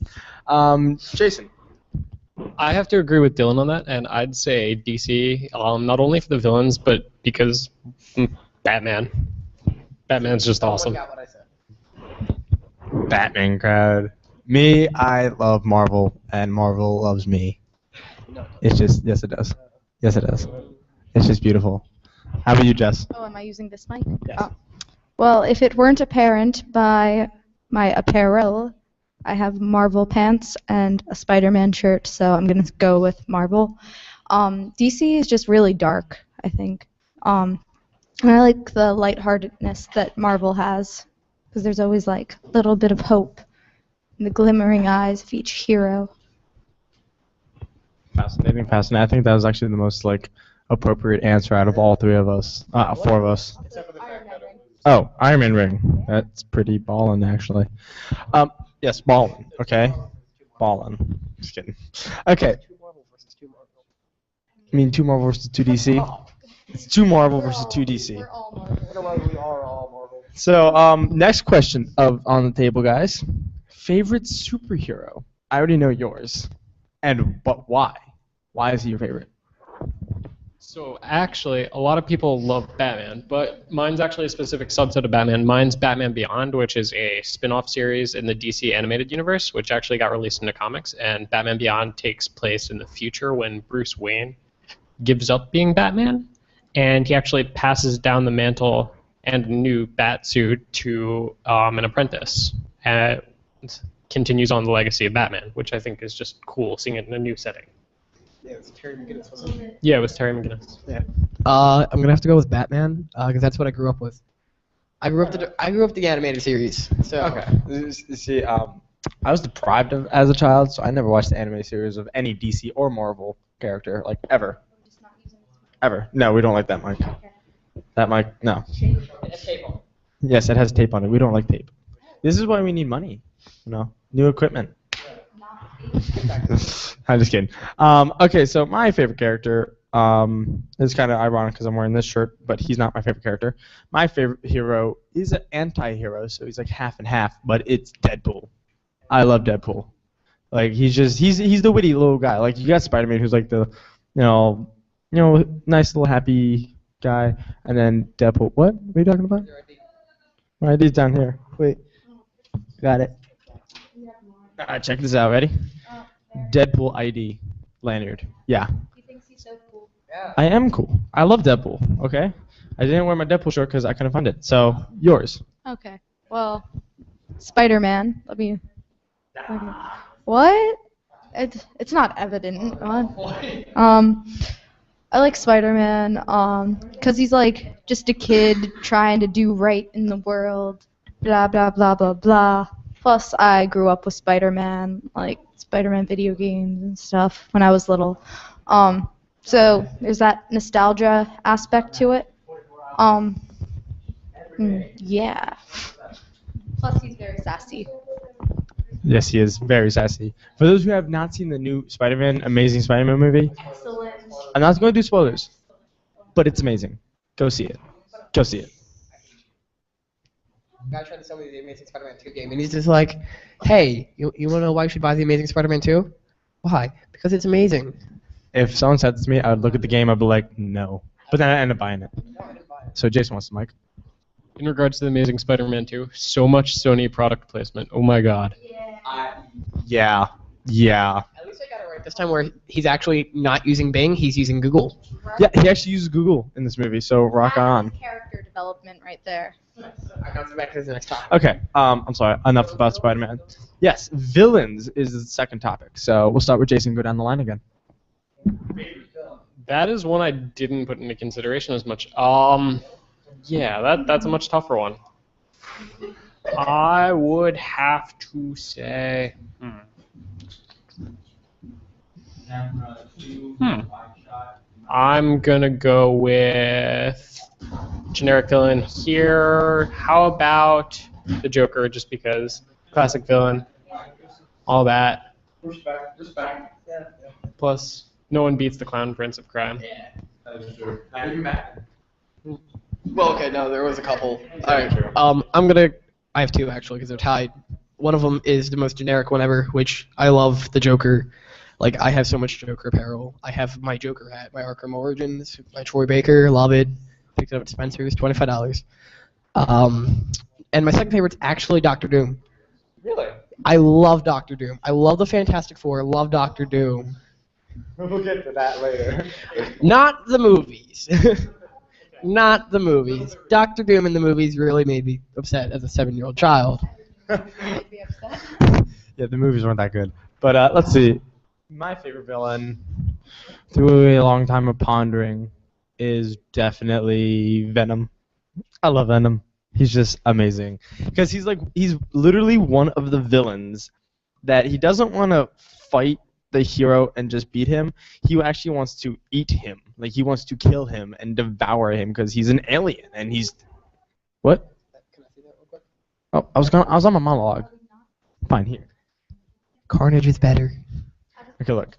Jason. I have to agree with Dylan on that, and I'd say DC, not only for the villains, but because Batman. Batman's just awesome. Batman crowd. Me, I love Marvel, and Marvel loves me. It's just, yes it does. Yes it does. It's just beautiful. How about you, Jess? Oh, am I using this mic? Yes. Oh. Well, if it weren't apparent by my apparel, I have Marvel pants and a Spider-Man shirt, so I'm going to go with Marvel. DC is just really dark, I think. And I like the lightheartedness that Marvel has, because there's always like a little bit of hope in the glimmering eyes of each hero. Fascinating. I think that was actually the most appropriate answer out of all three of us, four of us. Oh, Iron Man ring. That's pretty ballin', actually. Yes, ballin'. Okay, ballin'. Just kidding. Okay. I mean, 2 Marvel versus 2 DC. It's 2 Marvel versus 2 DC. So, next question on the table, guys. Favorite superhero? I already know yours. But why? Why is he your favorite? So actually, a lot of people love Batman, but mine's actually a specific subset of Batman. Mine's Batman Beyond, which is a spin-off series in the DC animated universe, which actually got released into comics. And Batman Beyond takes place in the future when Bruce Wayne gives up being Batman, and he actually passes down the mantle and a new bat suit to an apprentice, and continues on the legacy of Batman, which I think is just cool, seeing it in a new setting. Yeah, it was Terry McGinnis, wasn't it? Yeah, it was Terry McGinnis. Yeah. I'm gonna have to go with Batman because that's what I grew up with. I grew up the animated series. So. Okay. You see, I was deprived of as a child, so I never watched the animated series of any DC or Marvel character, ever. Ever. No, we don't like that mic. That mic, no. It has tape on. Yes, it has tape on it. We don't like tape. This is why we need money. New equipment. I'm just kidding. Okay, so my favorite character is kind of ironic because I'm wearing this shirt, but he's not my favorite character. My favorite hero is an anti-hero, so he's half and half, but it's Deadpool. I love Deadpool. He's the witty little guy. You got Spider-Man, who's the nice little happy guy, and then Deadpool. What are you talking about? My ID's down here. Wait. Got it. Check this out. Ready? Deadpool ID lanyard. Yeah. He thinks he's so cool. I am cool. I love Deadpool. Okay. I didn't wear my Deadpool shirt because I couldn't find it. So yours. Okay. Well, Spider-Man. Let me. What? It's not evident. I like Spider-Man because he's just a kid trying to do right in the world. Blah blah blah blah blah. Plus, I grew up with Spider-Man, Spider-Man video games and stuff when I was little. So there's that nostalgia aspect to it. Yeah. Plus, he's very sassy. Yes, he is very sassy. For those who have not seen the new Amazing Spider-Man movie, Excellent. I'm not going to do spoilers, but it's amazing. Go see it. Go see it. Guy tried to sell me the Amazing Spider-Man 2 game, and he's just like, hey, you want to know why you should buy the Amazing Spider-Man 2? Why? Because it's amazing. If someone said this to me, I would look at the game, I'd be like, no. But then I end up buying it. So Jason wants the mic. In regards to the Amazing Spider-Man 2, so much Sony product placement. Oh my god. Yeah. Yeah. At least I got it right this time where he's actually not using Bing, he's using Google. Yeah, he actually uses Google in this movie, so rock on. Character development right there. Back to the next topic. Okay. I'm sorry. Enough about Spider-Man. Yes, villains is the second topic. So we'll start with Jason and go down the line again. That is one I didn't put into consideration as much. Yeah, that's a much tougher one. I would have to say. I'm gonna go with generic villain here. How about the Joker? Just because classic villain, all that. Respect. Plus, no one beats the Clown Prince of Crime. Yeah. That is true. Not even Matt. Well, okay, no, there was a couple. All right. I have two actually because they're tied. One of them is the most generic one ever, which I love, the Joker. Like, I have so much Joker apparel. I have my Joker hat, my Arkham Origins, my Troy Baker, love it. Picked it up at Spencer's, $25. And my second favorite's actually Doctor Doom. Really? I love Doctor Doom. I love the Fantastic Four. Love Doctor Doom. We'll get to that later. Not the movies. Not the movies. Doctor Doom in the movies really made me upset as a 7-year-old child. Yeah, the movies weren't that good. But let's see. My favorite villain, through a long time of pondering, is definitely Venom. I love Venom. He's just amazing. Because he's literally one of the villains that he doesn't want to fight the hero and just beat him. He actually wants to eat him. Like, he wants to kill him and devour him because he's an alien and he's... What? Oh, I was on my monologue. Fine, here. Carnage is better. Okay, look.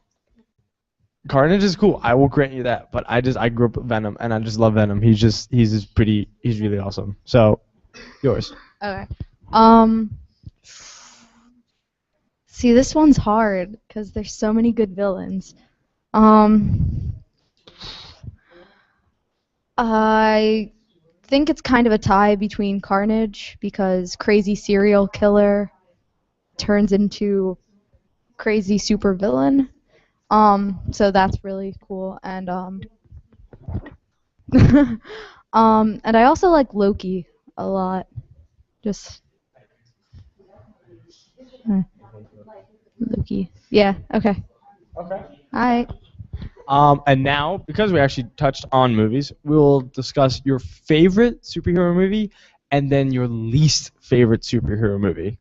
Carnage is cool. I will grant you that. But I grew up with Venom, and I just love Venom. He's really awesome. So, yours. Okay. See, this one's hard because there's so many good villains. I think it's kind of a tie between Carnage because crazy serial killer turns into crazy supervillain. So that's really cool. And and I also like Loki a lot. Just Loki. Yeah, okay. Okay. Alright. And now, because we actually touched on movies, we'll discuss your favorite superhero movie and then your least favorite superhero movie.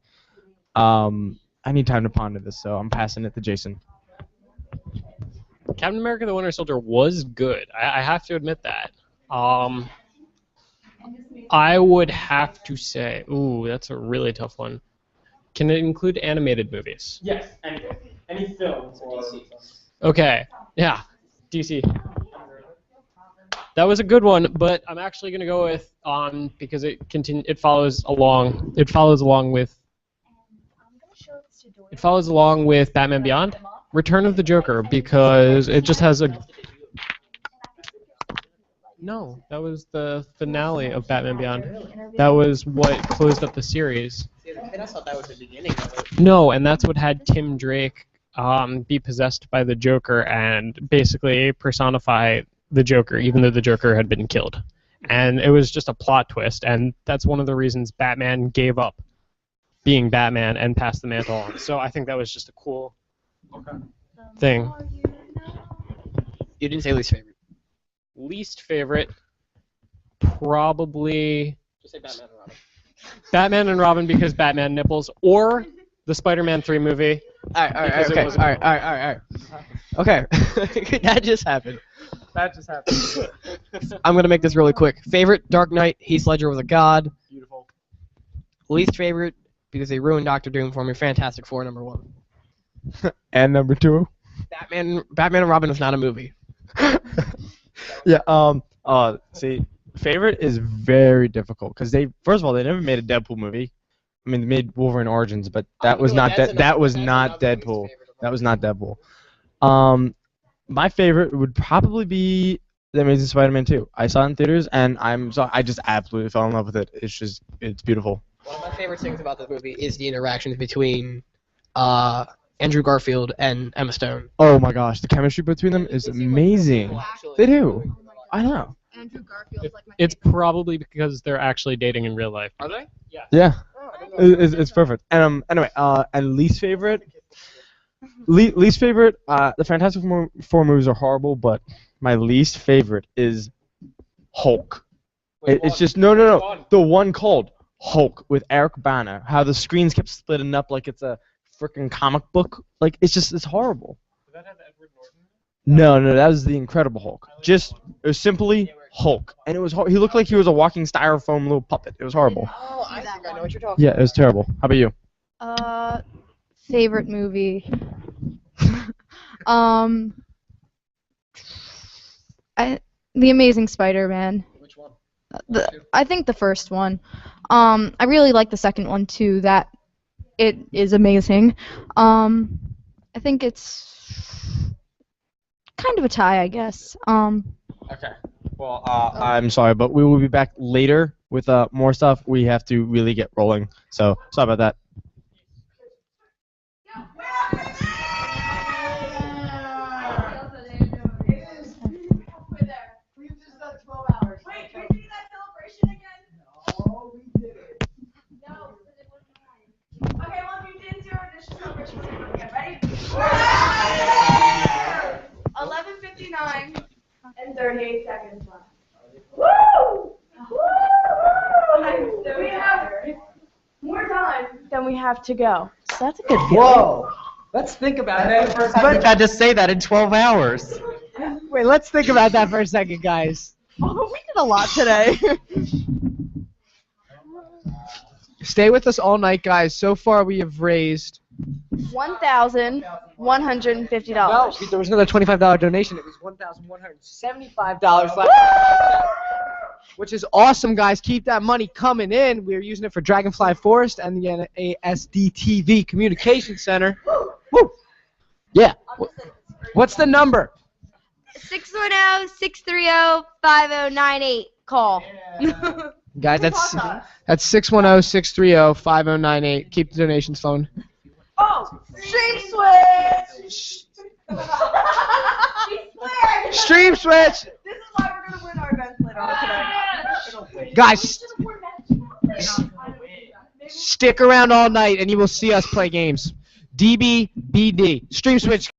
I need time to ponder this, so I'm passing it to Jason. Captain America: The Winter Soldier was good. I have to admit that. I would have to say, ooh, that's a really tough one. Can it include animated movies? Yes, anything. Any film or DC. Okay, yeah, DC. That was a good one, but I'm actually gonna go with because it follows along with Batman Beyond, Return of the Joker, because it just has a. No, that was the finale of Batman Beyond. That was what closed up the series. I thought that was the beginning of it. No, and that's what had Tim Drake be possessed by the Joker and basically personify the Joker, even though the Joker had been killed. And it was just a plot twist, and that's one of the reasons Batman gave up being Batman and passed the mantle on. So I think that was just a cool thing. You didn't say least favorite. Least favorite, probably Just say Batman and Robin. Batman and Robin because Batman nipples, or the Spider-Man 3 movie. All right. Okay, that just happened. I'm gonna make this really quick. Favorite, Dark Knight. Heath Ledger was a god. Beautiful. Least favorite, because they ruined Doctor Doom for me. Fantastic Four, #1. And #2. Batman and Robin was not a movie. Yeah. See, favorite is very difficult because first of all, they never made a Deadpool movie. I mean, they made Wolverine Origins, but that was not Deadpool. That was not Deadpool. My favorite would probably be The Amazing Spider-Man 2. I saw it in theaters, and I just absolutely fell in love with it. It's beautiful. One of my favorite things about the movie is the interactions between Andrew Garfield and Emma Stone. Oh my gosh, the chemistry between them is amazing. They do. I know. Andrew Garfield's like my It's probably because they're actually dating in real life. Are they? Yeah. Yeah. It's perfect. And anyway, and least favorite. Least favorite. The Fantastic Four movies are horrible, but my least favorite is Hulk. It's just no. The one called Hulk with Eric Bana. How the screens kept splitting up like it's a freaking comic book. Like it's horrible. Did that have Edward Norton? No, that was the Incredible Hulk. It was simply Hulk, and it was he looked like he was a walking styrofoam little puppet. It was horrible. Oh, I think I know what you're talking Yeah, it was terrible. How about you? Favorite movie. The Amazing Spider-Man. Which one? I think the first one. I really like the second one too. That it is amazing. I think it's kind of a tie, I guess. Okay. Well, I'm sorry, but we will be back later with more stuff. We have to really get rolling. So sorry about that. Okay, well, if you didn't do our initial celebration, we're going to get ready. 11:59 and 38 seconds left. Woo! So we have more time than we have to go. So that's a good feeling. Whoa! Let's think about that. First time we've had to say that in 12 hours. Wait, let's think about that for a second, guys. Oh, we did a lot today. Stay with us all night, guys. So far, we have raised. $1,150. No, there was another $25 donation. It was $1,175 left. Which is awesome, guys. Keep that money coming in. We're using it for Dragonfly Forest and the NASDtv Communication Center. Woo! Yeah. What's the number? 610-630-5098. Call. Guys, that's 610-630-5098. Keep the donations flowing. Oh, stream switch! Stream switch! This is why we're going to win our events later on today. Guys, stick around all night and you will see us play games. DBBD. Stream switch.